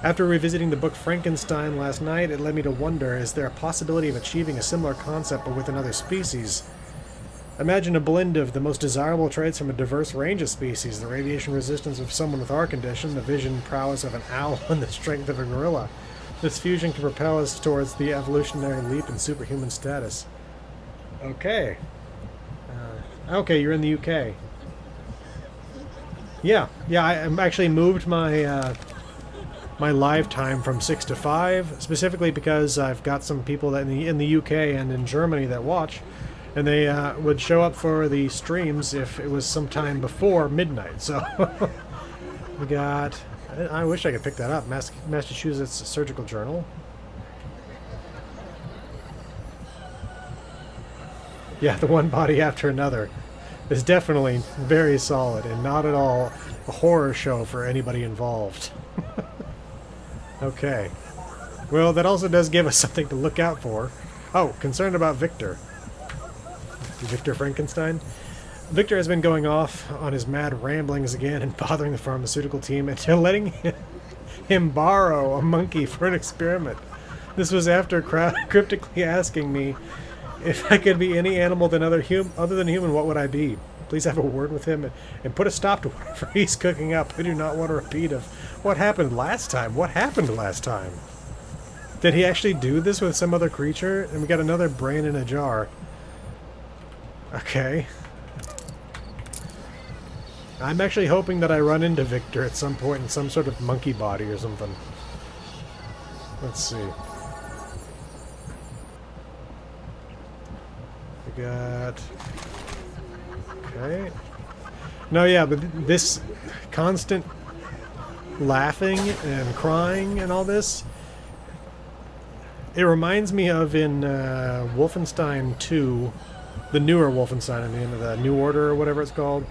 After revisiting the book Frankenstein last night, it led me to wonder, is there a possibility of achieving a similar concept but with another species? Imagine a blend of the most desirable traits from a diverse range of species, the radiation resistance of someone with our condition, the vision prowess of an owl, and the strength of a gorilla. This fusion can propel us towards the evolutionary leap in superhuman status. Okay. Okay, you're in the UK. Yeah, I actually moved my my live time from 6 to 5, specifically because I've got some people that in the UK and in Germany that watch, and they would show up for the streams if it was sometime before midnight. So we got, I wish I could pick that up, Massachusetts Surgical Journal. Yeah, the one body after another is definitely very solid and not at all a horror show for anybody involved. Okay. Well, that also does give us something to look out for. Oh, concerned about Victor. Victor Frankenstein? Victor has been going off on his mad ramblings again and bothering the pharmaceutical team into letting him borrow a monkey for an experiment. This was after cryptically asking me if I could be any animal other than human, what would I be? Please have a word with him and put a stop to whatever he's cooking up. I do not want a repeat of what happened last time. What happened last time? Did he actually do this with some other creature? And we got another brain in a jar. Okay. I'm actually hoping that I run into Victor at some point in some sort of monkey body or something. Let's see. We got... Okay. No, yeah, but this constant laughing and crying and all this, it reminds me of in Wolfenstein 2, the newer Wolfenstein, I mean, the New Order or whatever it's called,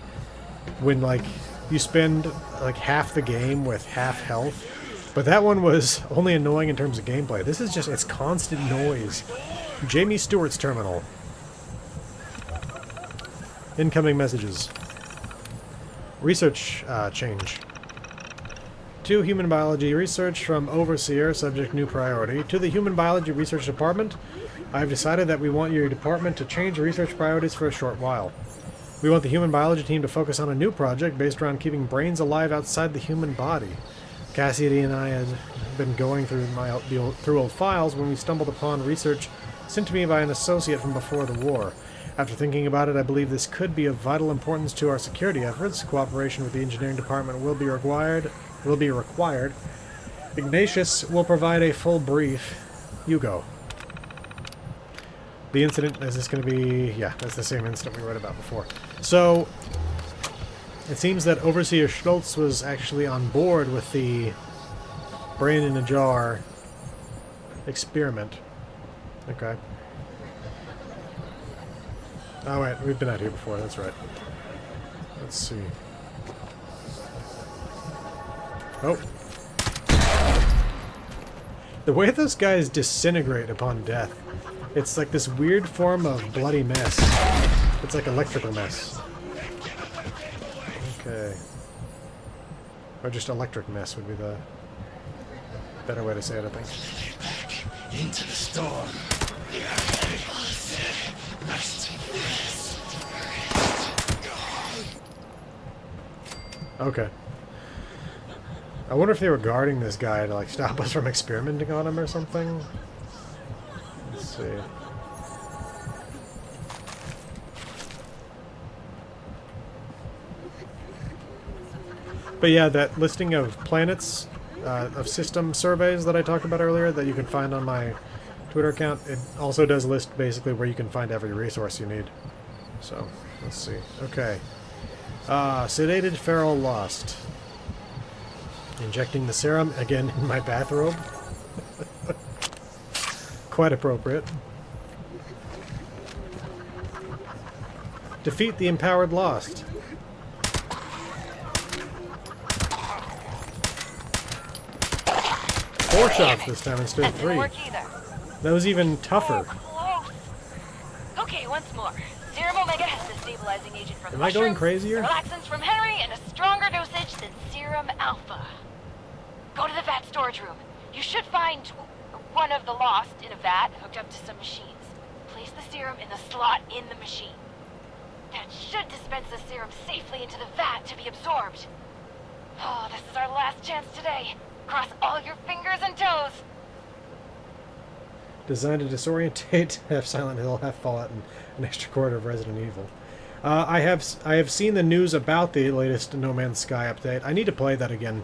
when, like, you spend, like, half the game with half health. But that one was only annoying in terms of gameplay. This is just, it's constant noise. Jamie Stewart's terminal. Incoming messages. Research change. To Human Biology Research from Overseer, subject new priority. To the Human Biology Research Department, I have decided that we want your department to change research priorities for a short while. We want the Human Biology team to focus on a new project based around keeping brains alive outside the human body. Cassidy and I had been going through through old files when we stumbled upon research sent to me by an associate from before the war. After thinking about it, I believe this could be of vital importance to our security efforts. Cooperation with the engineering department will be required. Ignatius will provide a full brief. You go. The incident, is this going to be... Yeah, that's the same incident we read about before. So, it seems that Overseer Schultz was actually on board with the brain in a jar experiment. Okay. Oh wait, we've been out here before, that's right. Let's see. Oh. The way those guys disintegrate upon death, it's like this weird form of bloody mess. It's like electrical mess. Okay. Or just electric mess would be the better way to say it, I think.
Into the storm.
Okay. I wonder if they were guarding this guy to, like, stop us from experimenting on him or something. Let's see. But yeah, that listing of planets, of system surveys that I talked about earlier that you can find on my Twitter account, it also does list basically where you can find every resource you need. So, let's see. Okay. Sedated feral lost. Injecting the serum, again, in my bathrobe. Quite appropriate. Defeat the empowered lost. 4 shots this time instead of 3. That was even tougher.
Okay, once more. Serum Omega has the stabilizing agent from
Am I going crazier?
relaxants from Henry, and a stronger dosage than Serum Alpha. Go to the vat storage room. You should find one of the lost in a vat hooked up to some machines. Place the serum in the slot in the machine. That should dispense the serum safely into the vat to be absorbed. Oh, this is our last chance today. Cross all your fingers and toes.
Designed to disorientate, half Silent Hill, half Fallout, and an extra quarter of Resident Evil. I have seen the news about the latest No Man's Sky update. I need to play that again.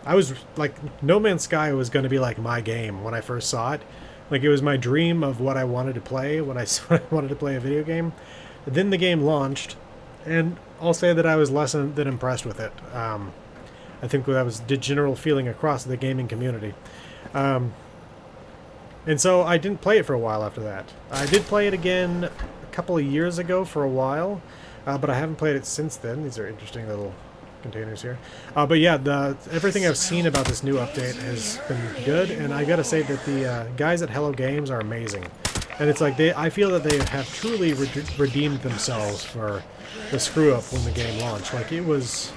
I was like, No Man's Sky was going to be like my game when I first saw it. Like, it was my dream of what I wanted to play when I wanted to play a video game. Then the game launched, and I'll say that I was less than impressed with it. I think that was the general feeling across the gaming community. And so I didn't play it for a while after that. I did play it again a couple of years ago for a while, but I haven't played it since then. These are interesting little containers here. But yeah, everything I've seen about this new update has been good, and I gotta say that the guys at Hello Games are amazing. And it's like, I feel that they have truly redeemed themselves for the screw-up when the game launched. Like, it was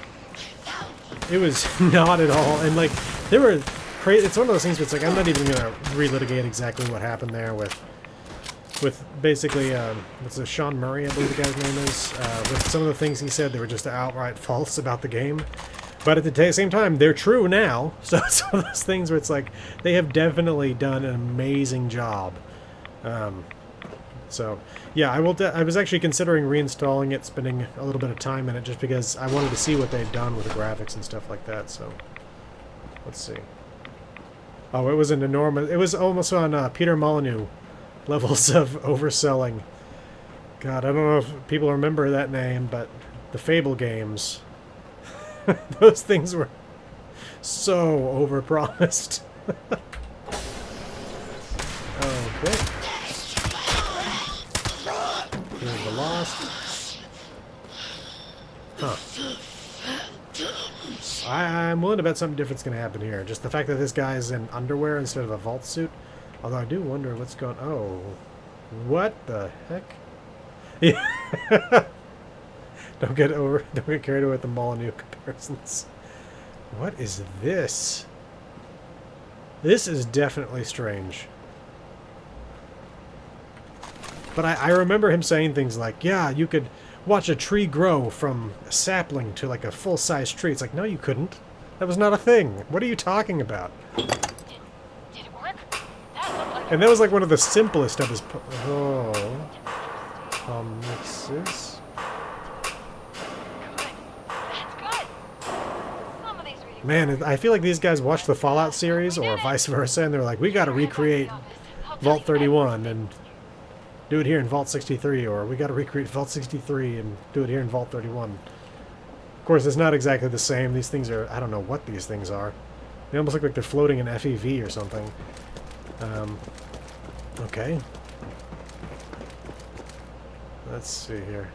not at all, and like, they were crazy. It's one of those things where it's like, I'm not even gonna relitigate exactly what happened there with basically, what's it, Sean Murray, I believe the guy's name is, with some of the things he said, they were just outright false about the game. But at the same time, they're true now. So it's one of those things where it's like, they have definitely done an amazing job. So, yeah, I was actually considering reinstalling it, spending a little bit of time in it, just because I wanted to see what they'd done with the graphics and stuff like that, so... Let's see. Oh, it was an enormous... It was almost on Peter Molyneux levels of overselling. God, I don't know if people remember that name, but the Fable games... those things were so overpromised. Okay. Here's the Lost. Huh. I'm willing to bet something different's going to happen here. Just the fact that this guy's in underwear instead of a vault suit. Although I do wonder what's going... Oh. What the heck? Yeah. Don't get carried away with the Molyneux comparisons. What is this? This is definitely strange. But I remember him saying things like, yeah, you could watch a tree grow from a sapling to like a full-size tree. It's like, no, you couldn't. That was not a thing. What are you talking about?
Did it work? That looked like
And that was like one of the simplest of his... mixes.
good. That's good. Some of these readings
Man, I feel like these guys watched the Fallout series or vice versa, and they're like, we gotta recreate Vault 31 and do it here in Vault 63, or we gotta recreate Vault 63 and do it here in Vault 31. Of course, it's not exactly the same. These things are... I don't know what these things are. They almost look like they're floating in FEV or something. Okay. Let's see here.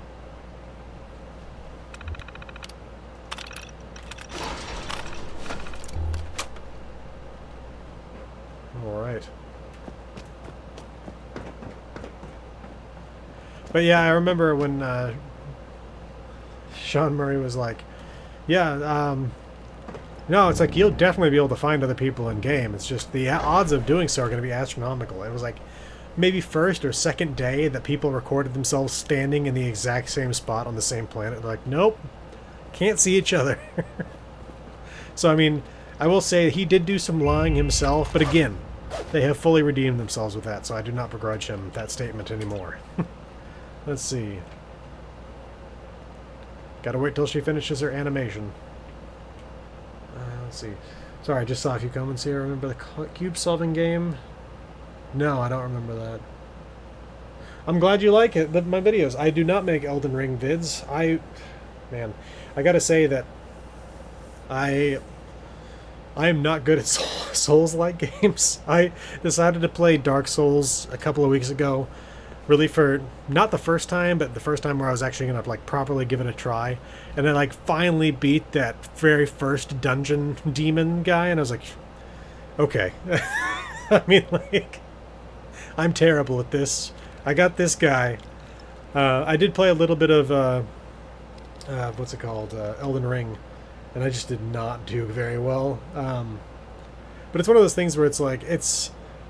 Alright. But yeah, I remember when Sean Murray was like, yeah, no, it's like you'll definitely be able to find other people in game. It's just the odds of doing so are going to be astronomical. It was like maybe first or second day that people recorded themselves standing in the exact same spot on the same planet. They're like, nope, can't see each other. So, I mean, I will say he did do some lying himself, but again, they have fully redeemed themselves with that, so I do not begrudge him that statement anymore. Let's see. Gotta wait till she finishes her animation. Let's see. Sorry, I just saw a few comments here. Remember the cube solving game? No, I don't remember that. I'm glad you like it. My videos. I do not make Elden Ring vids. Man, I gotta say that I am not good at Souls-like games. I decided to play Dark Souls a couple of weeks ago. Really for, not the first time, but the first time where I was actually going to like properly give it a try. And I like finally beat that very first dungeon demon guy, and I was like, okay. I mean, like, I'm terrible at this. I got this guy. I did play a little bit of, what's it called, Elden Ring, and I just did not do very well. But it's one of those things where it's like,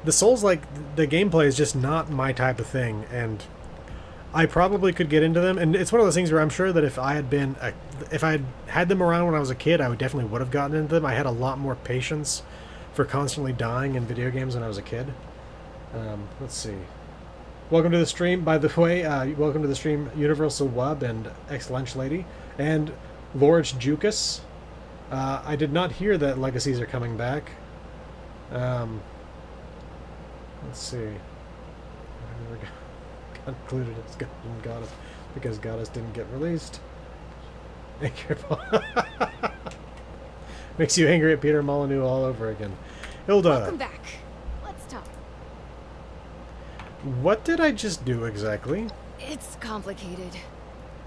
the Souls, like, the gameplay is just not my type of thing, and I probably could get into them, and it's one of those things where I'm sure that if I had had them around when I was a kid, I definitely would have gotten into them. I had a lot more patience for constantly dying in video games when I was a kid. Let's see. Welcome to the stream, by the way. Welcome to the stream, Universal Wub and Ex-Lunch Lady, and Lorge Jukas. I did not hear that legacies are coming back. Let's see. I never got included as Goddess because Goddess didn't get released. Makes you angry at Peter Molyneux all over again. Hilda.
Welcome back. Let's talk.
What did I just do exactly?
It's complicated.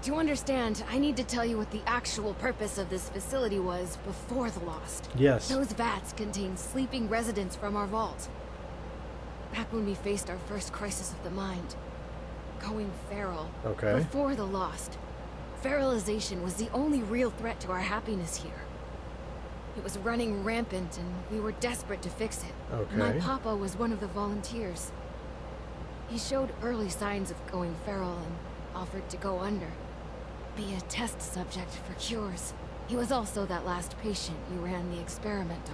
To understand, I need to tell you what the actual purpose of this facility was before the Lost.
Yes.
Those vats contain sleeping residents from our vault. Back when we faced our first crisis of the mind. Going feral.
Okay.
Before the Lost. Feralization was the only real threat to our happiness here. It was running rampant and we were desperate to fix it.
Okay.
My papa was one of the volunteers. He showed early signs of going feral and offered to go under. Be a test subject for cures. He was also that last patient you ran the experiment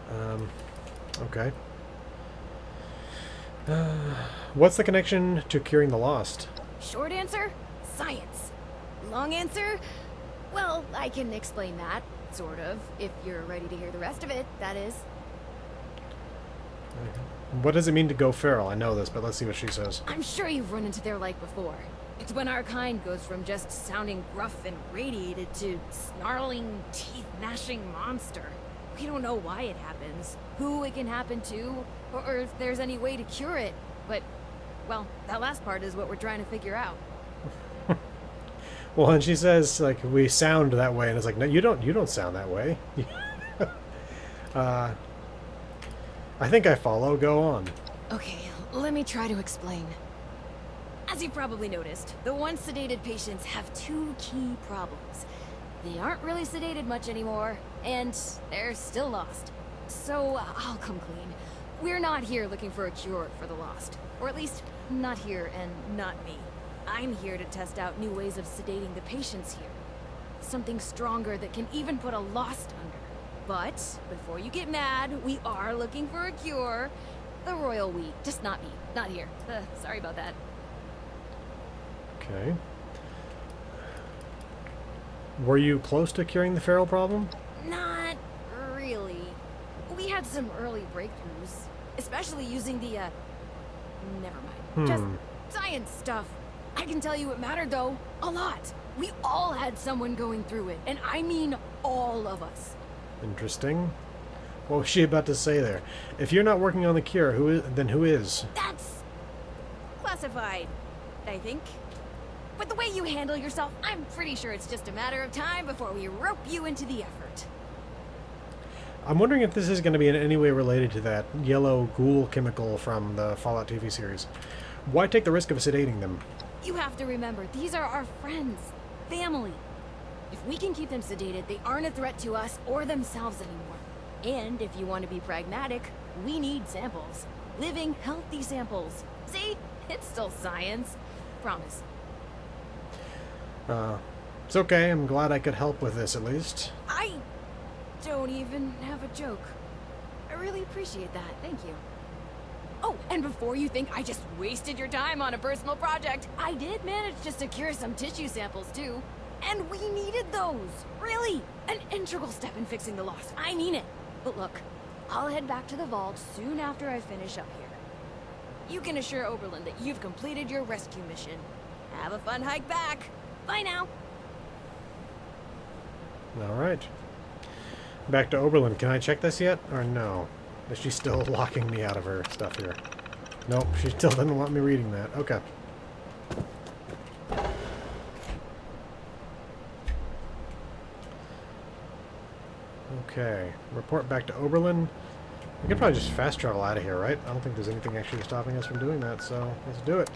on.
Okay. What's the connection to curing the Lost?
Short answer? Science. Long answer? Well, I can explain that, sort of, if you're ready to hear the rest of it, that is.
What does it mean to go feral? I know this, but let's see what she says.
I'm sure you've run into their like before. It's when our kind goes from just sounding gruff and radiated to snarling, teeth-gnashing monster. We don't know why it happens, who it can happen to, or if there's any way to cure it, but, well, that last part is what we're trying to figure out.
Well, and she says, like, we sound that way, and it's like, no, you don't sound that way. I think I follow. Go on.
Okay, let me try to explain. As you probably noticed, the once sedated patients have two key problems. They aren't really sedated much anymore, and they're still lost. So, I'll come clean. We're not here looking for a cure for the Lost. Or at least, not here and not me. I'm here to test out new ways of sedating the patients here. Something stronger that can even put a Lost under. But, before you get mad, we are looking for a cure. The royal we, just not me, not here. Sorry about that.
Okay. Were you close to curing the feral problem?
Not really. We had some early breakthroughs, especially using the, never mind. Just science stuff. I can tell you it mattered, though. A lot. We all had someone going through it, and I mean all of us.
Interesting. What was she about to say there? If you're not working on the cure, then who is?
That's classified, I think. But the way you handle yourself, I'm pretty sure it's just a matter of time before we rope you into the effort.
I'm wondering if this is going to be in any way related to that yellow ghoul chemical from the Fallout TV series. Why take the risk of sedating them?
You have to remember, these are our friends, family. If we can keep them sedated, they aren't a threat to us or themselves anymore. And if you want to be pragmatic, we need samples. Living, healthy samples. See? It's still science. Promise.
It's okay. I'm glad I could help with this, at least.
I don't even have a joke. I really appreciate that. Thank you. Oh, and before you think I just wasted your time on a personal project, I did manage to secure some tissue samples, too. And we needed those. Really. An integral step in fixing the Lost. I mean it. But look, I'll head back to the vault soon after I finish up here. You can assure Oberlin that you've completed your rescue mission. Have a fun hike back. Bye now.
Alright. Back to Oberlin. Can I check this yet? Or no? Is she still locking me out of her stuff here? Nope, she still doesn't want me reading that. Okay. Okay. Report back to Oberlin. We could probably just fast travel out of here, right? I don't think there's anything actually stopping us from doing that, so let's do it.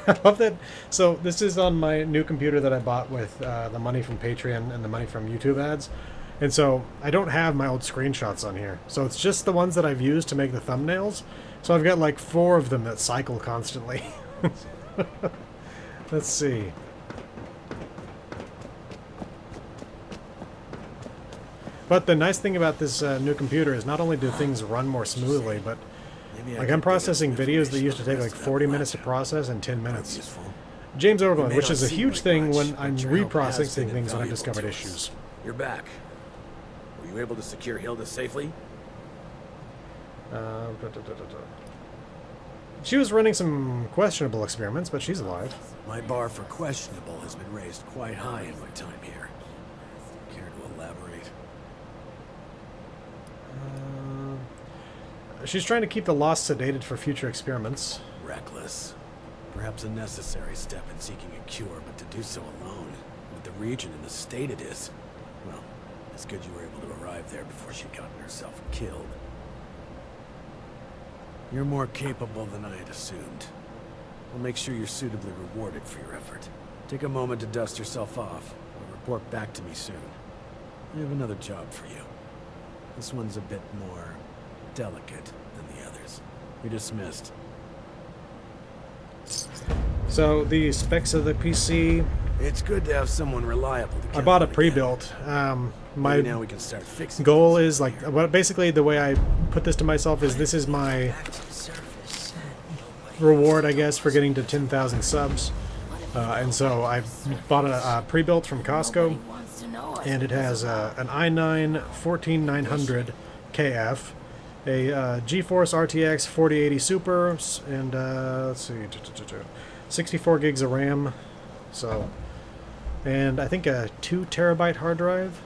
I love that. So this is on my new computer that I bought with the money from Patreon and the money from YouTube ads. And so I don't have my old screenshots on here. So it's just the ones that I've used to make the thumbnails. So I've got like 4 of them that cycle constantly. Let's see. But the nice thing about this new computer is not only do things run more smoothly, but like I'm processing videos that used to take like 40 minutes to process in 10 minutes. James
You
Oberlin,
may
which
not
is a
seem
huge
like
thing
much,
when
but
I'm
your help has
reprocessing
been
things and I
invaluable
discovered
to
issues.
us. You're back. Were you able to secure Hilda safely?
She was running some questionable experiments, but she's alive.
My bar for questionable has been raised quite high in my time here. Care to elaborate?
She's trying to keep the lost sedated for future experiments.
Reckless. Perhaps a necessary step in seeking a cure, but to do so alone, with the region and the state it is. Well, it's good you were able to arrive there before she'd gotten herself killed. You're more capable than I had assumed. I'll make sure you're suitably rewarded for your effort. Take a moment to dust yourself off, and report back to me soon. I have another job for you. This one's a bit more delicate than the others. You're dismissed.
So the specs of the PC,
It's good to have someone reliable to
I
count
bought a
on again.
pre-built. My
Maybe now we can start fixing
goal
things.
is like, well, basically the way I put this to myself is this is my reward, I guess, for getting to 10,000 subs. And so I bought a pre-built from Costco, and it has an i9 14900 KF, a GeForce RTX 4080 Super, and let's see, 64 gigs of RAM. So, and I think a 2 terabyte hard drive.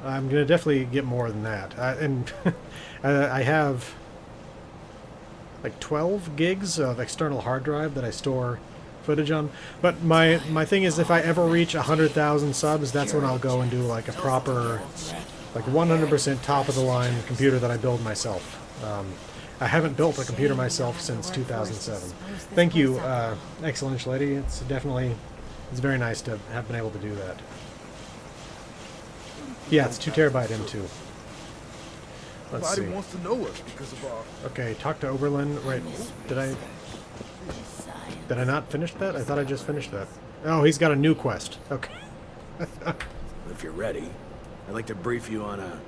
I'm gonna definitely get more than that, and I have like 12 gigs of external hard drive that I store footage on. But my thing is, if I ever reach 100,000 subs, that's when I'll go and do like a proper, like 100% top of the line computer that I build myself. I haven't built a computer myself since 2007. Thank you, excellent lady. It's very nice to have been able to do that. Yeah, it's 2 terabyte M2. Let's see.
Nobody wants to know us because of our...
Okay, talk to Oberlin. Wait, did I not finish that? I thought I just finished that. Oh, he's got a new quest. Okay.
If you're ready, I'd like to brief you on a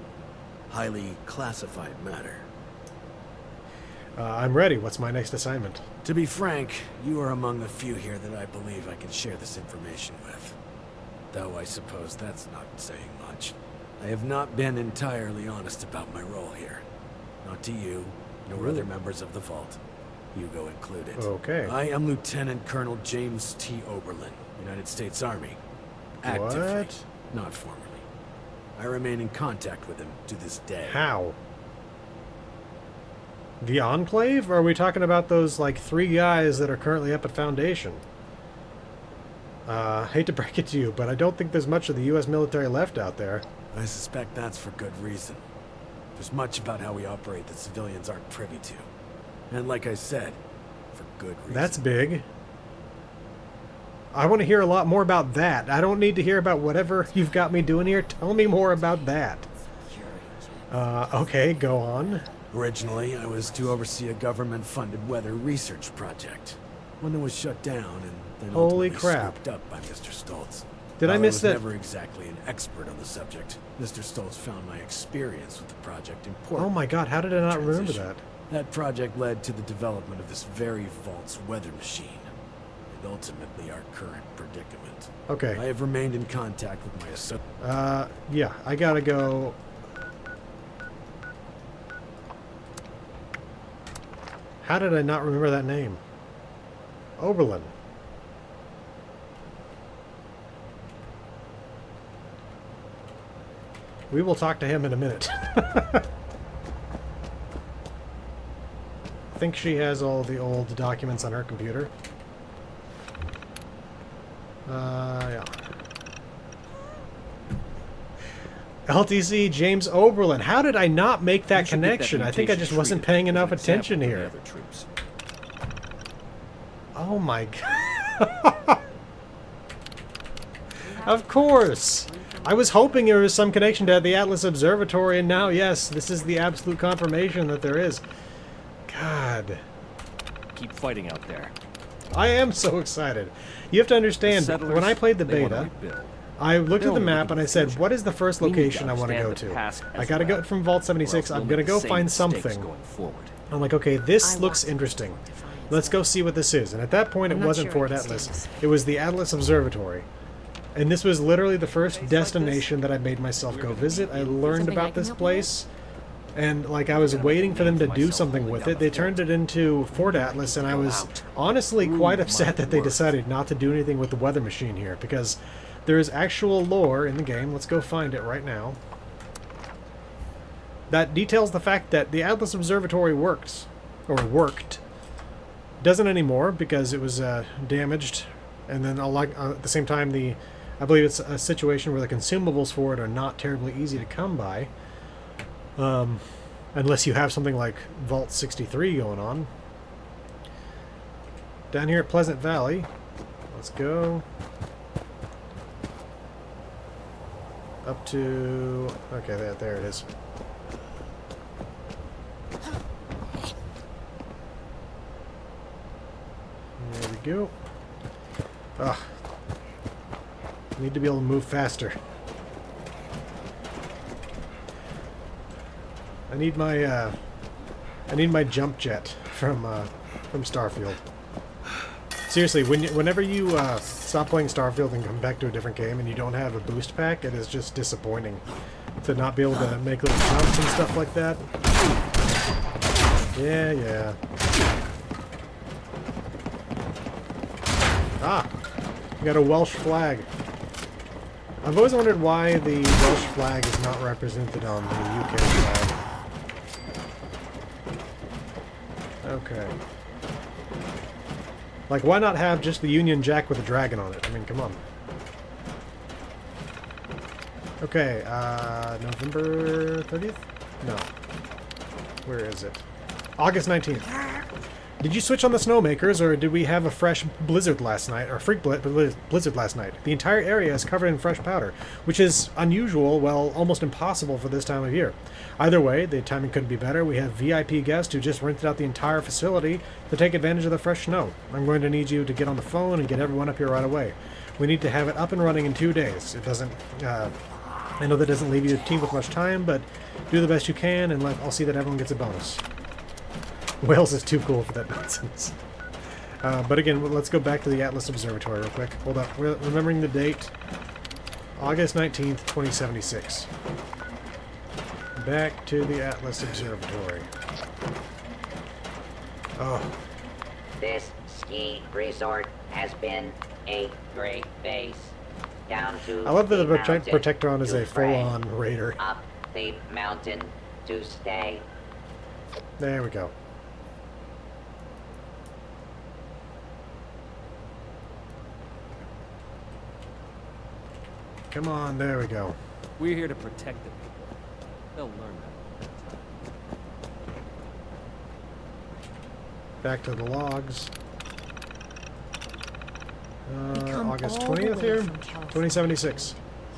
highly classified matter.
I'm ready. What's my next assignment?
To be frank, you are among the few here that I believe I can share this information with. Though I suppose that's not saying much. I have not been entirely honest about my role here. Not to you, nor other members of the Vault. Hugo included.
Okay.
I am Lieutenant Colonel James T. Oberlin, United States Army. Actively,
What?
not formally. I remain in contact with him to this day.
How? The Enclave? Or are we talking about those, like, 3 guys that are currently up at Foundation? Hate to break it to you, but I don't think there's much of the U.S. military left out there.
I suspect that's for good reason. There's much about how we operate that civilians aren't privy to. And like I said, for good reason.
That's big. I want to hear a lot more about that. I don't need to hear about whatever you've got me doing here. Tell me more about that. Okay, go on.
Originally, I was to oversee a government-funded weather research project. One that was shut down and then
Holy
ultimately
crap.
scooped up by Mr. Stoltz.
Did I
While
miss
was
that?
never exactly an expert on the subject, Mr. Stoltz found my experience with the project important.
Oh my god, how did I not remember
Transition.
that?
That project led to the development of this very Vault's weather machine, and ultimately our current predicament. I
Okay.
have remained in contact with my associates.
Yeah, I gotta go. How did I not remember that name? Oberlin. We will talk to him in a minute. I think she has all the old documents on her computer. Yeah. LTC James Oberlin. How did I not make that connection? I think I just wasn't paying enough attention here. Oh my god. Of course. I was hoping there was some connection to the Atlas Observatory, and now, yes, this is the absolute confirmation that there is. God.
Keep fighting out there.
I am so excited. You have to understand, when I played the beta, I looked at the map and I said, what is the first location I want to go to? I gotta go from Vault 76, I'm gonna go find something. I'm like, okay, this looks interesting. Let's go see what this is. And at that point, it
I'm not
wasn't
sure I
Fort
can stand
Atlas.
this.
It was the Atlas Observatory. And this was literally the first destination that I made myself go visit. I learned
Something I
about
can
this
help you with?
place, and like I was waiting for them to do something with it. They turned it into Fort Atlas, and I was honestly quite upset that they decided not to do anything with the weather machine here, because there is actual lore in the game. Let's go find it right now. That details the fact that the Atlas Observatory works, or worked. Doesn't anymore because it was damaged, and then at the same time, I believe it's a situation where the consumables for it are not terribly easy to come by, unless you have something like Vault 63 going on. Down here at Pleasant Valley, let's go up to, okay, there it is. There we go. Ugh. Need to be able to move faster. I need my jump jet from Starfield. Seriously, whenever you stop playing Starfield and come back to a different game and you don't have a boost pack, it is just disappointing to not be able to make little jumps and stuff like that. Yeah. Ah, you got a Welsh flag. I've always wondered why the Welsh flag is not represented on the UK flag. Okay. Like, why not have just the Union Jack with a dragon on it? I mean, come on. Okay, November 30th? No. Where is it? August 19th. Did you switch on the snowmakers, or did we have a fresh blizzard last night, or freak blizzard last night? The entire area is covered in fresh powder, which is unusual, well, almost impossible for this time of year. Either way, the timing couldn't be better. We have VIP guests who just rented out the entire facility to take advantage of the fresh snow. I'm going to need you to get on the phone and get everyone up here right away. We need to have it up and running in 2 days. It doesn't, I know that doesn't leave your team with much time, but do the best you can, and I'll see that everyone gets a bonus. Wales is too cool for that nonsense. But again, let's go back to the Atlas Observatory real quick. Hold up. We're remembering the date. August 19th, 2076. Back to the Atlas Observatory. Oh.
This ski resort has been a great base. Down to
I love that the
mountain
Protectron is
to
a
pray,
full-on raider.
Up the mountain to stay.
There we go. Come on, there we go.
We're here to protect the people. They'll learn that.
Back to the logs.
Come
August
all the
20th
way
here,
from California.
2076.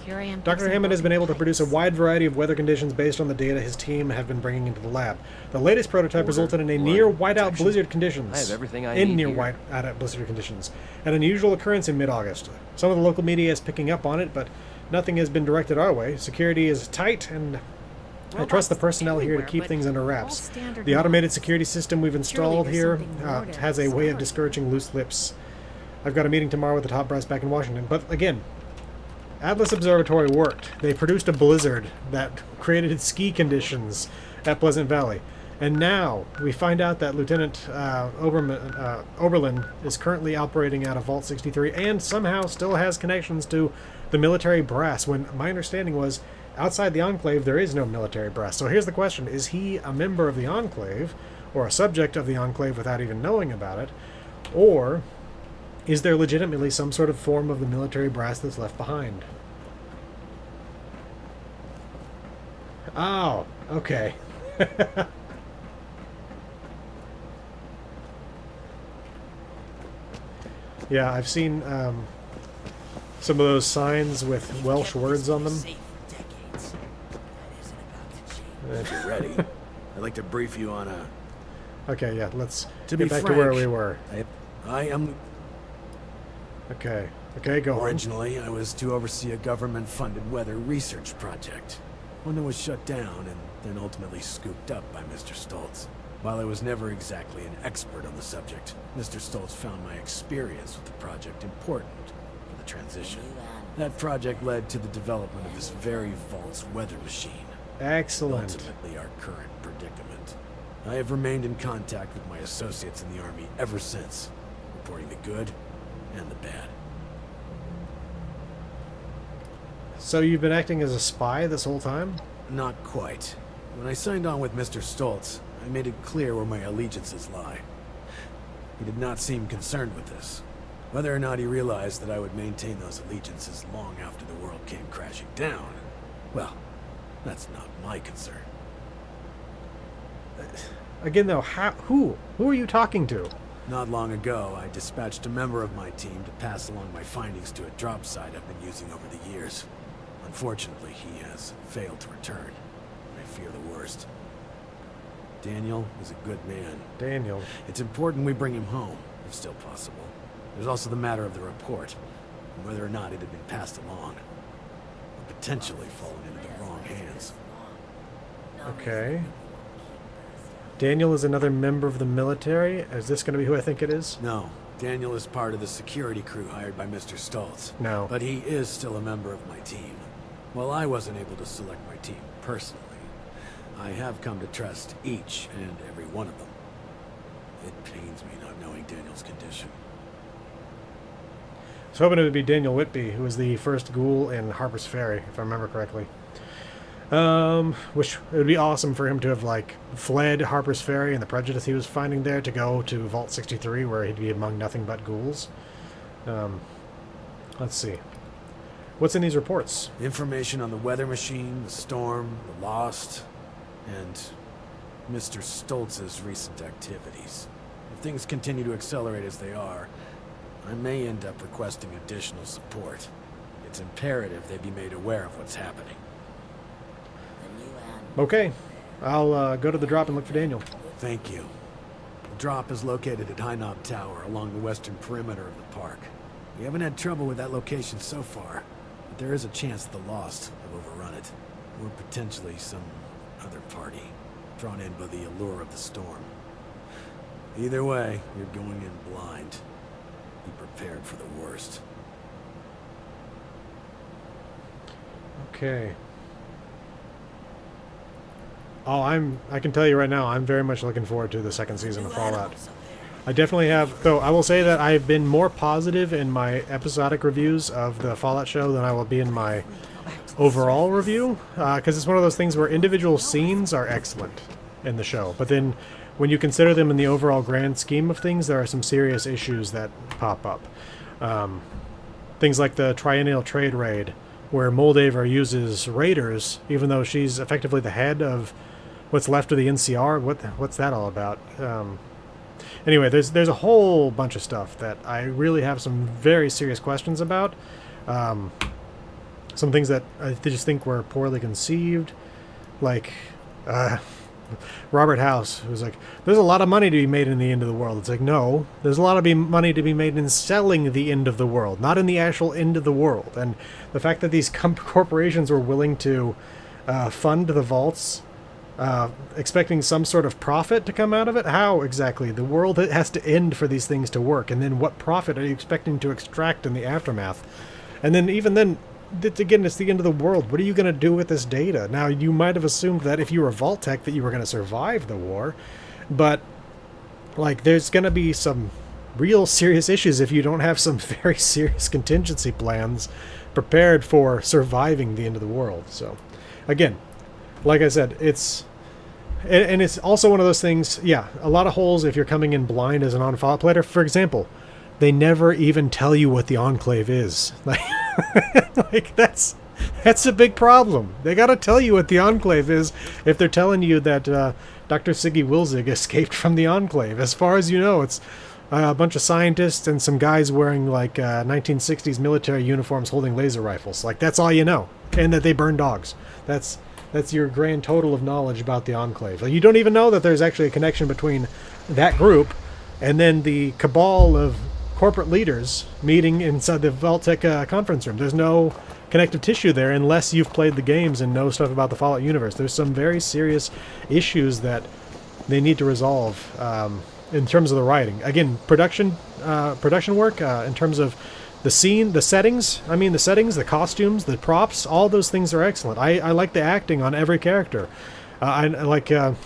Here I am.
Dr.
fixing
Hammond has been
broken
able to produce a
pipes.
wide variety of weather conditions based on the data his team have been bringing into the lab. The latest prototype resulted in a near whiteout blizzard conditions.
I have everything I
in
need
near
here.
whiteout blizzard conditions. An unusual occurrence in mid-August. Some of the local media is picking up on it, but nothing has been directed our way. Security is tight, and I trust the personnel here to
everywhere,
keep
but
things under
all
wraps.
standard
The automated
models.
security system we've installed
there's
here
something more to
has a way of
Skyline.
discouraging loose lips. I've got a meeting tomorrow with the top brass back in Washington, but again, Atlas Observatory worked. They produced a blizzard that created ski conditions at Pleasant Valley. And now we find out that Lieutenant Oberlin is currently operating out of Vault 63 and somehow still has connections to the military brass, when my understanding was outside the Enclave there is no military brass. So here's the question. Is he a member of the Enclave, or a subject of the Enclave without even knowing about it? Or is there legitimately some sort of form of the military brass that's left behind? Oh, okay. Yeah, I've seen some of those signs with Welsh words on them.
If you're ready, I'd like to brief you on a...
Okay, yeah, let's
To
get
be
back
frank,
to where we were.
I am...
Okay, go on.
Originally, I was to oversee a government-funded weather research project. One that was shut down and then ultimately scooped up by Mr. Stoltz. While I was never exactly an expert on the subject, Mr. Stoltz found my experience with the project important for the transition. That project led to the development of this very vault's weather machine.
Excellent.
Ultimately, our current predicament. I have remained in contact with my associates in the Army ever since, reporting the good and the bad.
So you've been acting as a spy this whole time?
Not quite. When I signed on with Mr. Stoltz, I made it clear where my allegiances lie. He did not seem concerned with this. Whether or not he realized that I would maintain those allegiances long after the world came crashing down, well, that's not my concern.
Again, though, who are you talking to?
Not long ago, I dispatched a member of my team to pass along my findings to a drop site I've been using over the years. Unfortunately, he has failed to return. I fear the worst. Daniel is a good man.
Daniel.
It's important we bring him home, if still possible. There's also the matter of the report, and whether or not it had been passed along, or potentially fallen into the wrong hands.
Okay. Daniel is another member of the military? Is this going to be who I think it is?
No, Daniel is part of the security crew hired by Mr. Stoltz.
No.
But he is still a member of my team. While I wasn't able to select my team personally, I have come to trust each and every one of them. It pains me not knowing Daniel's condition.
I was hoping it would be Daniel Whitby, who was the first ghoul in Harper's Ferry, if I remember correctly. Which it would be awesome for him to have, like, fled Harper's Ferry and the prejudice he was finding there to go to Vault 63, where he'd be among nothing but ghouls. Let's see. What's in these reports?
Information on the weather machine, the storm, the Lost, and Mr. Stoltz's recent activities. If things continue to accelerate as they are, I may end up requesting additional support. It's imperative they be made aware of what's happening.
Okay. I'll go to the drop and look for Daniel.
Thank you. The drop is located at High Knob Tower along the western perimeter of the park. We haven't had trouble with that location so far, but there is a chance the Lost have overrun it, or potentially some other party, drawn in by the allure of the storm. Either way, you're going in blind. Be prepared for the worst.
Okay. Oh, I can tell you right now, I'm very much looking forward to the second season of Fallout. I definitely have, though I will say that I've been more positive in my episodic reviews of the Fallout show than I will be in my overall review, because it's one of those things where individual scenes are excellent in the show, but then when you consider them in the overall grand scheme of things, there are some serious issues that pop up. Things like the Triennial Trade Raid, where Moldaver uses raiders, even though she's effectively the head of what's left of the NCR. What's that all about? Anyway, there's a whole bunch of stuff that I really have some very serious questions about. Some things that I just think were poorly conceived, like Robert House, who's like, there's a lot of money to be made in the end of the world. It's like, no, there's a lot of money to be made in selling the end of the world, not in the actual end of the world. And the fact that these corporations were willing to fund the vaults, expecting some sort of profit to come out of it, how exactly? The world has to end for these things to work, and then what profit are you expecting to extract in the aftermath? And then even then, again, it's the end of the world. What are you going to do with this data? Now, you might have assumed that if you were Vault Tech that you were going to survive the war, but like there's going to be some real serious issues if you don't have some very serious contingency plans prepared for surviving the end of the world. So, again, like I said, it's also one of those things, yeah, a lot of holes if you're coming in blind as a non-Fallout player. For example, they never even tell you what the Enclave is. Like that's a big problem. They got to tell you what the Enclave is if they're telling you that Dr. Siggy Wilzig escaped from the Enclave. As far as you know, it's a bunch of scientists and some guys wearing like 1960s military uniforms holding laser rifles. Like that's all you know, and that they burn dogs. That's your grand total of knowledge about the Enclave. Like, you don't even know that there's actually a connection between that group and then the cabal of corporate leaders meeting inside the Vault-Tec conference room. There's no connective tissue there unless you've played the games and know stuff about the Fallout universe. There's some very serious issues that they need to resolve in terms of the writing. Again, production work in terms of the scene, the settings. I mean, the settings, the costumes, the props, all those things are excellent. I like the acting on every character. I like, and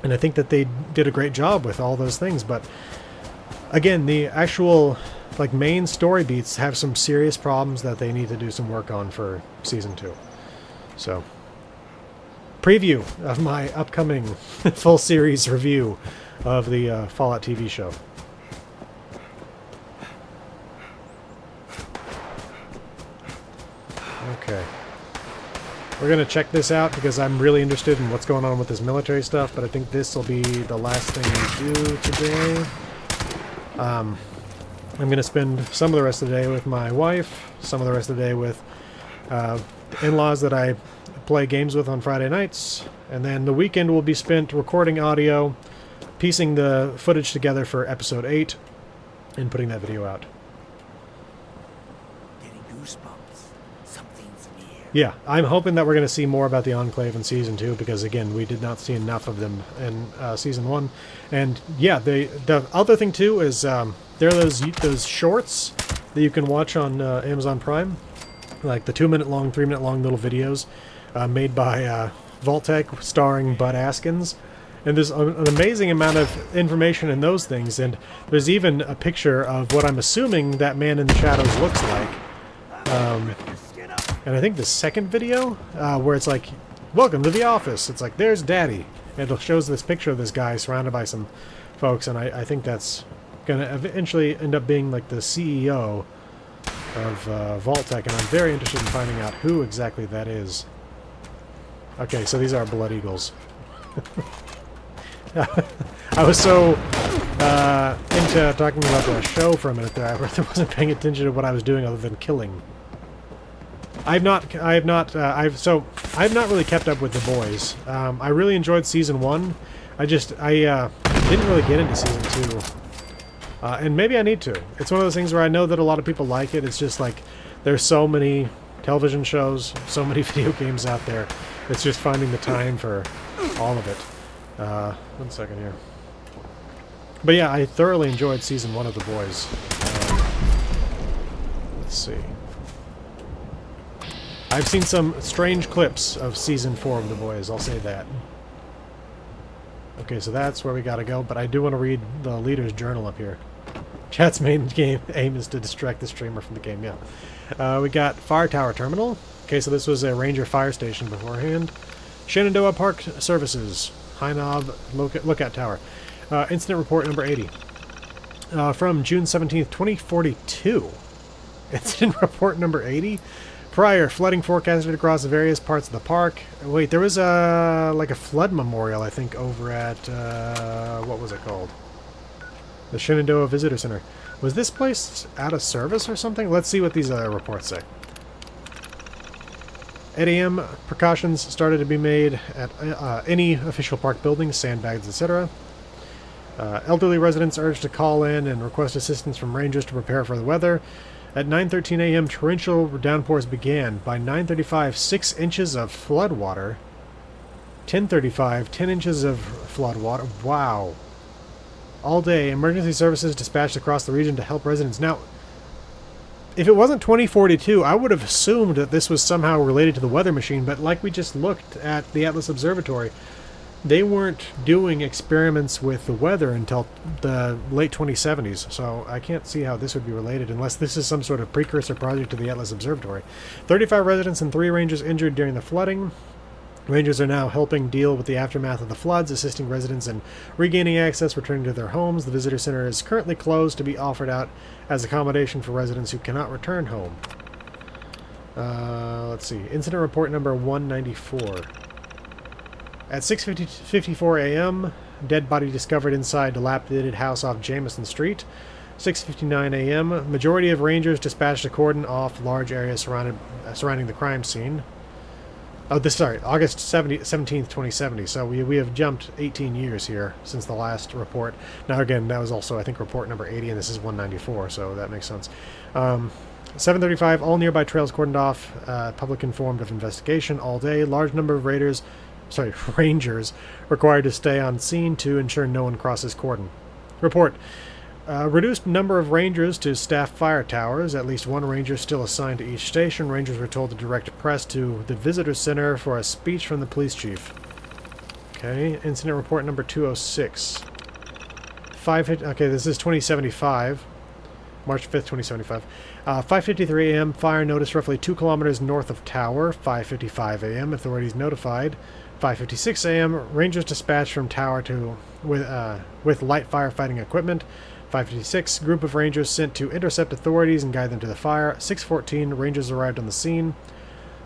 I think that they did a great job with all those things. But again, the actual like main story beats have some serious problems that they need to do some work on for season 2. So, preview of my upcoming full series review of the Fallout TV show. Okay. We're going to check this out because I'm really interested in what's going on with this military stuff, but I think this will be the last thing we do today. I'm going to spend some of the rest of the day with my wife, some of the rest of the day with in-laws that I play games with on Friday nights, and then the weekend will be spent recording audio, piecing the footage together for episode 8, and putting that video out.
Getting goosebumps. Something's near.
Yeah, I'm hoping that we're going to see more about the Enclave in Season 2, because again, we did not see enough of them in Season 1. And yeah, the other thing too is there are those shorts that you can watch on Amazon Prime, like the 2-minute long, 3-minute long little videos made by Vault-Tec starring Bud Askins. And there's an amazing amount of information in those things, and there's even a picture of what I'm assuming that man in the shadows looks like. And I think the second video, where it's like, welcome to the office, it's like, there's Daddy. And it shows this picture of this guy surrounded by some folks, and I think that's going to eventually end up being like the CEO of Vault-Tec, and I'm very interested in finding out who exactly that is. Okay, so these are Blood Eagles. I was so into talking about the show for a minute there, I wasn't paying attention to what I was doing other than killing. I've not really kept up with The Boys. I really enjoyed season 1. I didn't really get into season 2. And maybe I need to. It's one of those things where I know that a lot of people like it. It's just like, there's so many television shows, so many video games out there. It's just finding the time for all of it. 1 second here. But yeah, I thoroughly enjoyed season 1 of The Boys. Let's see. I've seen some strange clips of season 4 of The Boys, I'll say that. Okay, so that's where we gotta go, but I do want to read the leader's journal up here. Chat's main aim is to distract the streamer from the game, yeah. We got Fire Tower Terminal. Okay, so this was a Ranger fire station beforehand. Shenandoah Park Services. High Knob Lookout Tower. Incident report number 80. From June 17th, 2042. Incident report number 80? Prior, flooding forecasted across various parts of the park. Wait, there was like a flood memorial, I think, over at, what was it called? The Shenandoah Visitor Center. Was this place out of service or something? Let's see what these reports say. 8 a.m. precautions started to be made at any official park buildings, sandbags, etc. Elderly residents urged to call in and request assistance from rangers to prepare for the weather. At 9:13 a.m., torrential downpours began. By 9:35, 6 inches of flood water. 10:35, 10 inches of flood water. Wow. All day, emergency services dispatched across the region to help residents. Now, if it wasn't 2042, I would have assumed that this was somehow related to the weather machine, but like we just looked at the Atlas Observatory, they weren't doing experiments with the weather until the late 2070s, so I can't see how this would be related unless this is some sort of precursor project to the Atlas Observatory. 35 residents and 3 rangers injured during the flooding. Rangers are now helping deal with the aftermath of the floods, assisting residents in regaining access, returning to their homes. The visitor center is currently closed to be offered out as accommodation for residents who cannot return home. Let's see. Incident report number 194. At 6:54 a.m., dead body discovered inside dilapidated house off Jameson Street. 6:59 a.m., majority of rangers dispatched to cordon off large areas surrounding the crime scene. Oh, August 17th, 2070. So we have jumped 18 years here since the last report. Now again, that was also, I think, report number 80, and this is 194, so that makes sense. 7:35, all nearby trails cordoned off. Public informed of investigation all day. Large number of raiders rangers required to stay on scene to ensure no one crosses cordon. Report. Reduced number of rangers to staff fire towers. At least one ranger still assigned to each station. Rangers were told to direct press to the visitor center for a speech from the police chief. Okay, incident report number 206. Okay, this is 2075. March 5th, 2075. 5:53 a.m. Fire notice roughly 2 kilometers north of tower. 5:55 a.m. Authorities notified. 5:56 a.m. Rangers dispatched from tower to with light firefighting equipment. 5:56 group of rangers sent to intercept authorities and guide them to the fire. 6:14 rangers arrived on the scene.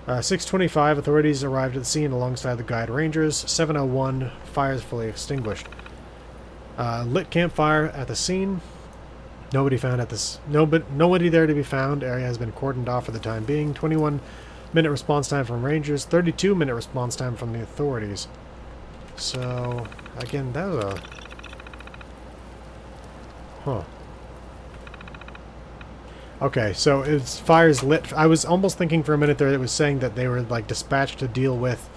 6:25 authorities arrived at the scene alongside the guide rangers. 7:01 fires fully extinguished. Lit campfire at the scene. Nobody found at this. Nobody there to be found. Area has been cordoned off for the time being. 21-minute response time from rangers. 32-minute response time from the authorities. So again, that was a. Huh. Okay, so it's fires lit. I was almost thinking for a minute there it was saying that they were like dispatched to deal with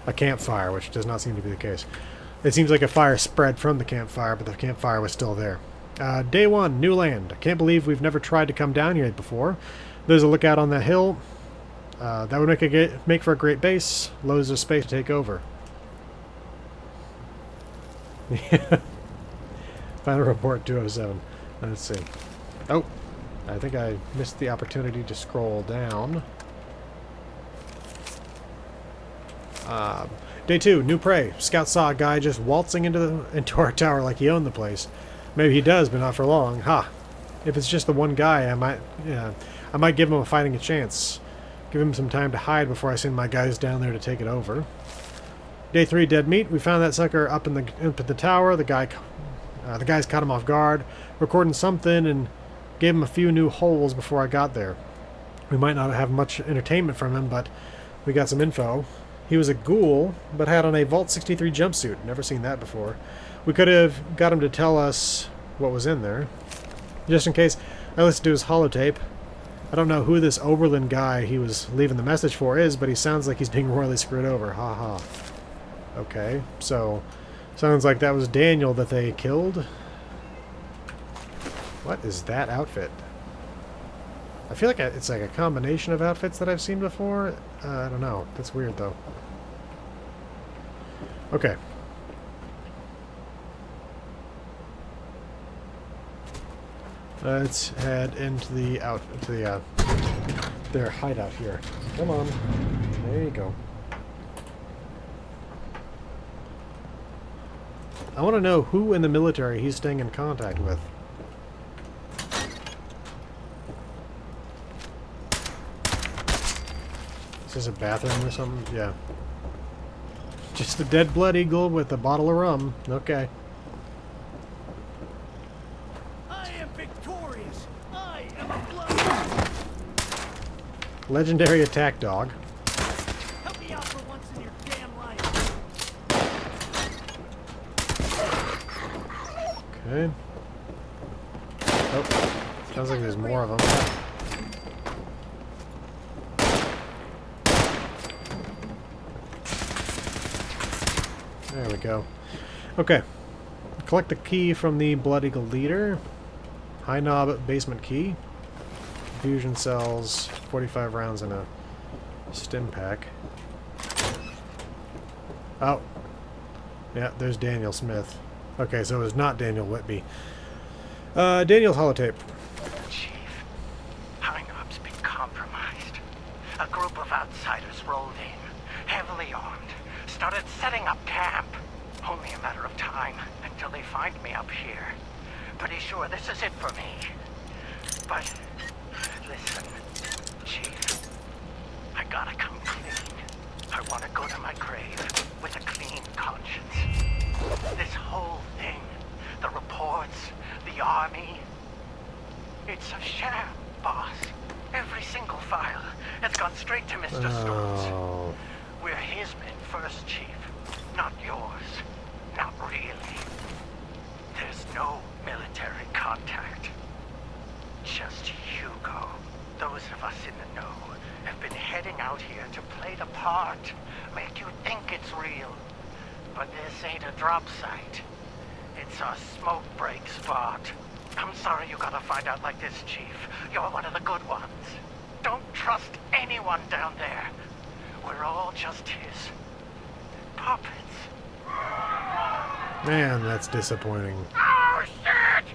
a campfire, which does not seem to be the case. It seems like a fire spread from the campfire, but the campfire was still there. Day 1, new land. I can't believe we've never tried to come down here before. There's a lookout on that hill. That would make for a great base. Loads of space to take over. Final report 207. Let's see. Oh, I think I missed the opportunity to scroll down. Day 2, new prey. Scout saw a guy just waltzing into our tower like he owned the place. Maybe he does, but not for long. Ha! If it's just the one guy, I might give him a fighting chance. Give him some time to hide before I send my guys down there to take it over. Day 3, dead meat. We found that sucker up in the tower. The guys caught him off guard, recording something, and gave him a few new holes before I got there. We might not have much entertainment from him, but we got some info. He was a ghoul, but had on a Vault 63 jumpsuit. Never seen that before. We could have got him to tell us what was in there. Just in case, I listened to his holotape. I don't know who this Oberlin guy he was leaving the message for is, but he sounds like he's being royally screwed over. Ha ha. Okay, so sounds like that was Daniel that they killed. What is that outfit? I feel like it's like a combination of outfits that I've seen before. I don't know. That's weird, though. Okay. Let's head into their hideout here. Come on. There you go. I want to know who in the military he's staying in contact with. Is this a bathroom or something? Yeah. Just a dead blood eagle with a bottle of rum. Okay.
I am victorious. I am a blood.
Legendary attack dog.
Help me out for once in your damn life.
Okay. Oh, sounds like there's more of them. There we go. Okay. Collect the key from the Blood Eagle leader. High knob basement key. Fusion cells. 45 rounds in a stim pack. Oh. Yeah, there's Daniel Smith. Okay, so it was not Daniel Whitby. Daniel's holotape.
Chief, High knob's been compromised. A group of outsiders rolled in, heavily armed. Started setting up camp. Only a matter of time until they find me up here. Pretty sure this is it for me. But, listen, Chief. I gotta come clean. I want to go to my grave with a clean conscience. This whole thing, the reports, the army, it's a sham, boss. Every single file has gone straight to Mr. Stones. We're his men first, Chief. Not yours. Not really. There's no military contact. Just Hugo. Those of us in the know have been heading out here to play the part. Make you think it's real. this ain't a drop site. It's a smoke break spot. I'm sorry you gotta find out like this, Chief. You're one of the good ones. Don't trust anyone down there. We're all just his puppets.
Man, that's disappointing.
Oh, shit!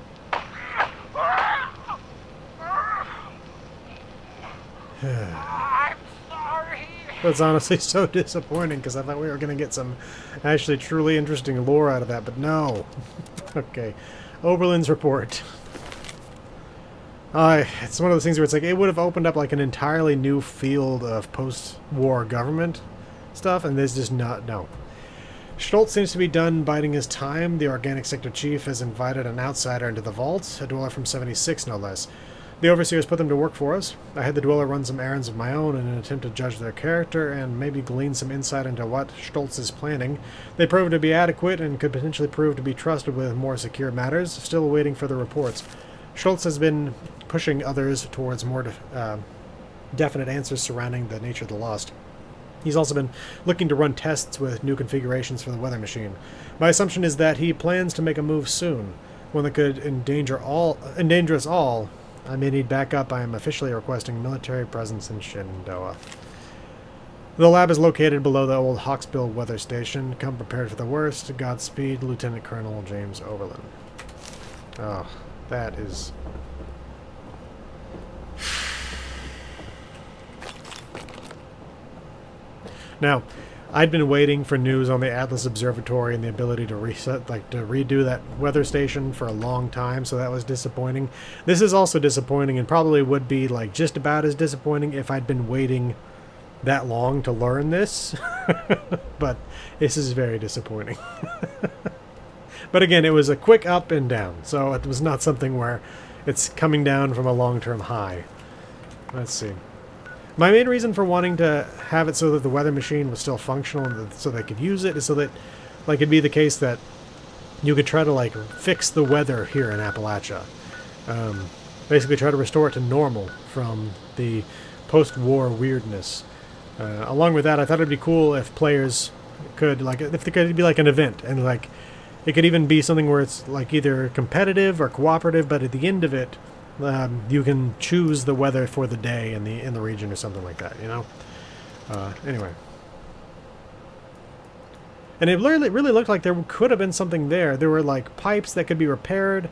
I'm sorry.
That's honestly so disappointing because I thought we were going to get some actually truly interesting lore out of that, but no. Okay. Oberlin's report. It's one of those things where it's like it would have opened up like an entirely new field of post-war government stuff, and there's just not, no. Stoltz seems to be done biding his time. The organic sector chief has invited an outsider into the vault, a dweller from 76 no less. The overseers put them to work for us. I had the dweller run some errands of my own in an attempt to judge their character and maybe glean some insight into what Stoltz is planning. They proved to be adequate and could potentially prove to be trusted with more secure matters, still waiting for the reports. Stoltz has been pushing others towards more definite answers surrounding the nature of the Lost. He's also been looking to run tests with new configurations for the weather machine. My assumption is that he plans to make a move soon, one that could endanger us all. I may need backup. I am officially requesting military presence in Shenandoah. The lab is located below the old Hawksbill weather station. Come prepared for the worst. Godspeed, Lieutenant Colonel James Oberlin. Oh, that is... Now, I'd been waiting for news on the Atlas Observatory and the ability to redo that weather station for a long time, so that was disappointing. This is also disappointing and probably would be like just about as disappointing if I'd been waiting that long to learn this. But this is very disappointing. But again, it was a quick up and down, so it was not something where it's coming down from a long-term high. Let's see. My main reason for wanting to have it so that the weather machine was still functional and so they could use it is so that, like, it'd be the case that you could try to, like, fix the weather here in Appalachia. Basically try to restore it to normal from the post-war weirdness. Along with that, I thought it'd be cool if players could, like, if there could be, like, an event, and, like, it could even be something where it's, like, either competitive or cooperative, but at the end of it, you can choose the weather for the day in the region or something like that, you know? Anyway. And it really looked like there could have been something there. There were, like, pipes that could be repaired,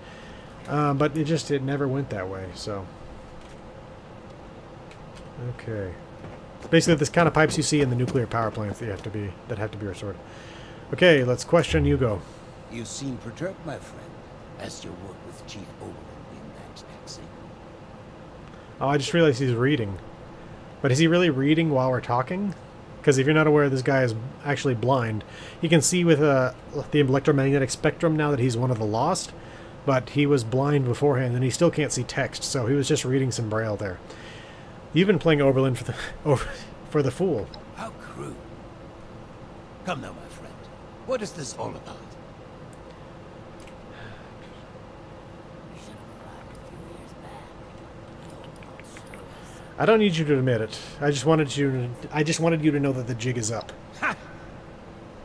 but it never went that way, so... Okay. Basically, this kind of pipes you see in the nuclear power plants that have to be restored. Okay, let's question Hugo.
You seem perturbed, my friend, as you work with Chief Oberlin in that taxi.
Oh, I just realized he's reading. But is he really reading while we're talking? Because if you're not aware, this guy is actually blind. He can see with the electromagnetic spectrum now that he's one of the Lost, but he was blind beforehand, and he still can't see text, so he was just reading some Braille there. You've been playing Oberlin for the Fool.
How crude. Come now, my friend. What is this all about?
I don't need you to admit it. I just wanted you to know that the jig is up.
Ha!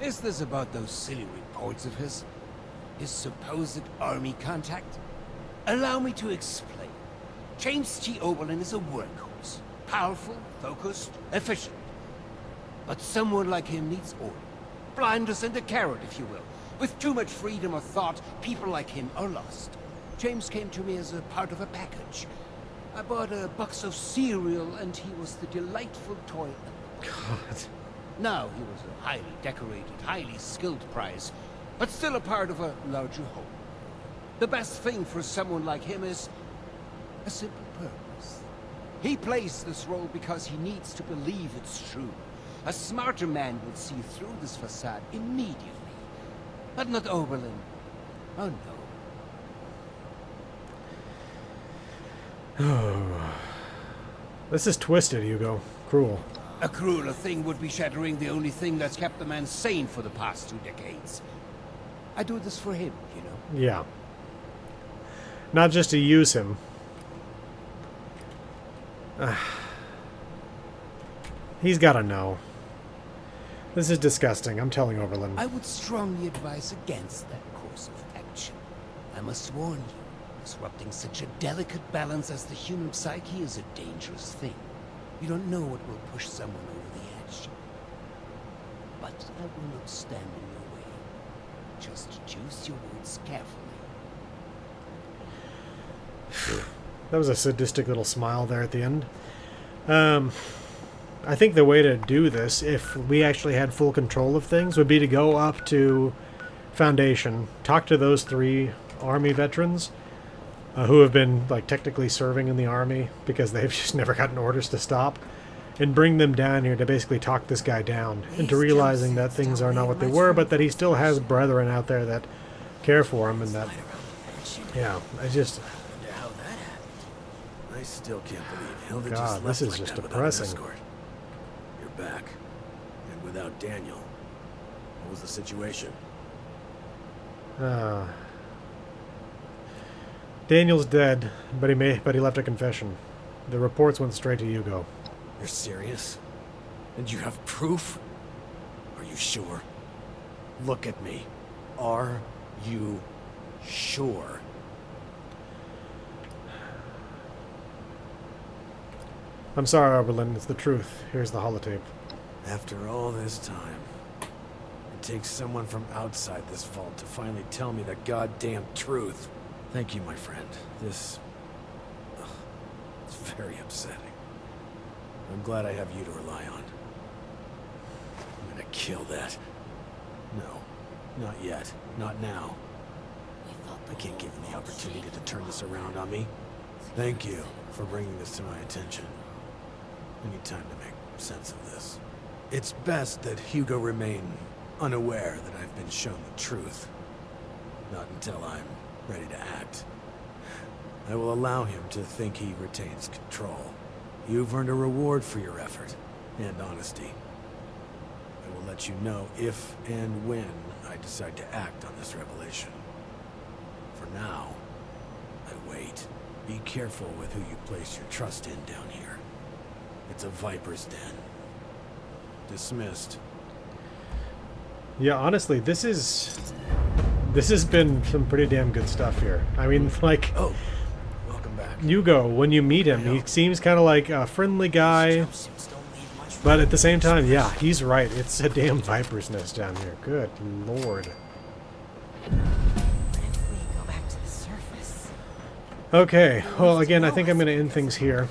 Is this about those silly reports of his? His supposed army contact? Allow me to explain. James T. Oberlin is a workhorse. Powerful, focused, efficient. But someone like him needs order. Blinders and a carrot, if you will. With too much freedom of thought, people like him are lost. James came to me as a part of a package. I bought a box of cereal, and he was the delightful toy.
God.
Now he was a highly decorated, highly skilled prize, but still a part of a larger whole. The best thing for someone like him is a simple purpose. He plays this role because he needs to believe it's true. A smarter man would see through this facade immediately. But not Oberlin. Oh no.
This is twisted, Hugo. Cruel.
A crueler thing would be shattering the only thing that's kept the man sane for the past 2 decades. I do this for him, you know?
Yeah. Not just to use him. He's gotta know. This is disgusting. I'm telling Oberlin.
I would strongly advise against that course of action. I must warn you, disrupting such a delicate balance as the human psyche is a dangerous thing. You don't know what will push someone over the edge. But I will not stand in your way. Just choose your words carefully.
That was a sadistic little smile there at the end. I think the way to do this, if we actually had full control of things, would be to go up to Foundation, talk to those 3 Army veterans who have been, like, technically serving in the Army because they've just never gotten orders to stop, and bring them down here to basically talk this guy down into realizing that things are not what they were, but that he still has brethren out there that care for him, and that, yeah, I just...
Wonder how that happened. I still can't believe Hilda
God,
just left
this is
like
just
that without an
depressing.
escort. You're back, and without Daniel. What was the situation?
Daniel's dead, but he left a confession. The reports went straight to Hugo.
You're serious? And you have proof? Are you sure? Look at me. Are you sure?
I'm sorry, Oberlin. It's the truth. Here's the holotape.
After all this time, it takes someone from outside this vault to finally tell me the goddamn truth. Thank you, my friend. This... it's very upsetting. I'm glad I have you to rely on. I'm gonna kill that. No, not yet. Not now. I can't give him the opportunity to turn this around on me. Thank you for bringing this to my attention. I need time to make sense of this. It's best that Hugo remain unaware that I've been shown the truth. Not until I'm ready to act. I will allow him to think he retains control. You've earned a reward for your effort and honesty. I will let you know if and when I decide to act on this revelation. For now, I wait. Be careful with who you place your trust in down here. It's a viper's den. Dismissed.
Yeah, honestly, this has been some pretty damn good stuff here. I mean, like,
Oh, welcome back.
Hugo, when you meet him, he seems kind of like a friendly guy, but at the same time, yeah, he's right. It's a damn viper's nest down here. Good lord.
If we go back to the surface.
Okay, well, again, I think I'm going to end things here.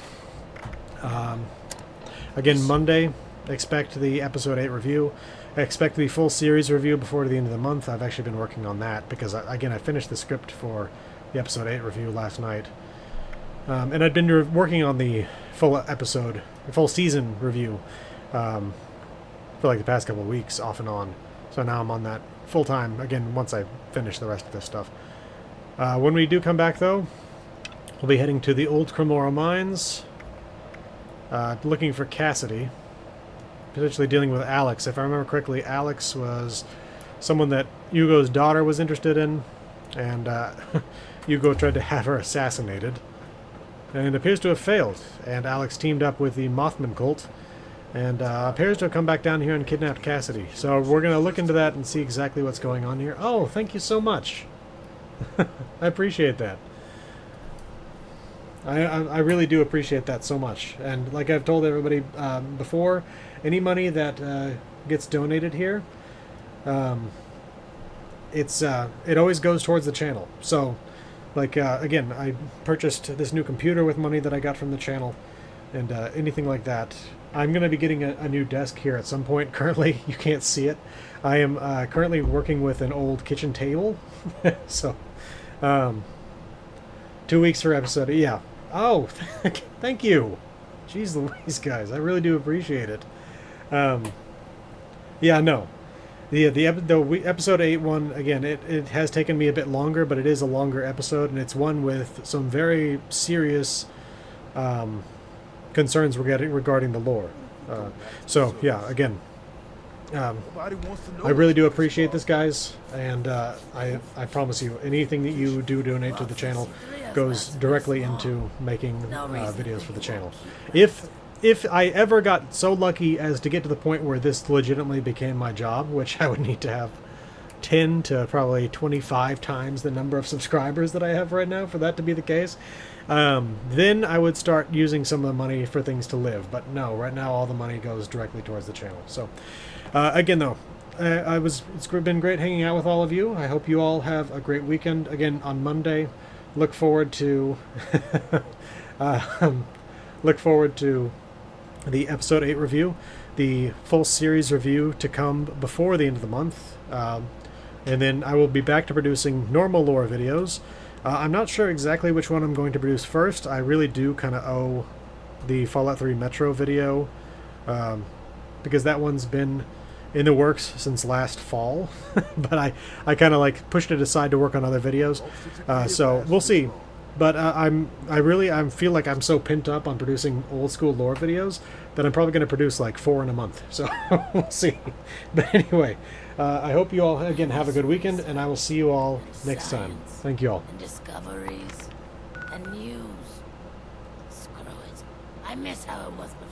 Again, Monday, expect the episode 8 review. I expect the full series review before the end of the month. I've actually been working on that because, again, I finished the script for the episode 8 review last night. And I'd been working on the full season review for like the past couple of weeks, off and on. So now I'm on that full time, again, once I finish the rest of this stuff. When we do come back, though, we'll be heading to the Old Cremora Mines, looking for Cassidy, potentially dealing with Alex. If I remember correctly, Alex was someone that Hugo's daughter was interested in, and Hugo tried to have her assassinated, and appears to have failed. And Alex teamed up with the Mothman cult, and appears to have come back down here and kidnapped Cassidy. So we're going to look into that and see exactly what's going on here. Oh, thank you so much. I appreciate that. I really do appreciate that so much. And like I've told everybody before, any money that gets donated here, it always goes towards the channel. So, like, again, I purchased this new computer with money that I got from the channel, and anything like that. I'm going to be getting a new desk here at some point. Currently, you can't see it. I am currently working with an old kitchen table. So, 2 weeks for episode. Yeah. Oh, thank you. Jeez Louise, guys. I really do appreciate it. Yeah, no. The episode 8 one, again, it has taken me a bit longer, but it is a longer episode, and it's one with some very serious concerns regarding the lore. So, yeah, again, I really do appreciate this, guys, and I promise you, anything that you do donate to the channel goes directly into making videos for the channel. If if I ever got so lucky as to get to the point where this legitimately became my job, which I would need to have 10 to probably 25 times the number of subscribers that I have right now for that to be the case, then I would start using some of the money for things to live. But no, right now all the money goes directly towards the channel. So again, though, it's been great hanging out with all of you. I hope you all have a great weekend. Again, on Monday, look forward to look forward to the episode 8 review, the full series review to come before the end of the month, and then I will be back to producing normal lore videos. I'm not sure exactly which one I'm going to produce first. I really do kind of owe the Fallout 3 Metro video, because that one's been in the works since last fall, but I kind of like pushed it aside to work on other videos, so we'll see. But I feel like I'm so pent up on producing old school lore videos that I'm probably going to produce like 4 in a month. So we'll see. But anyway, I hope you all again have a good weekend, and I will see you all next time. Thank you all.
And discoveries and news. Screw it. I miss how it was before.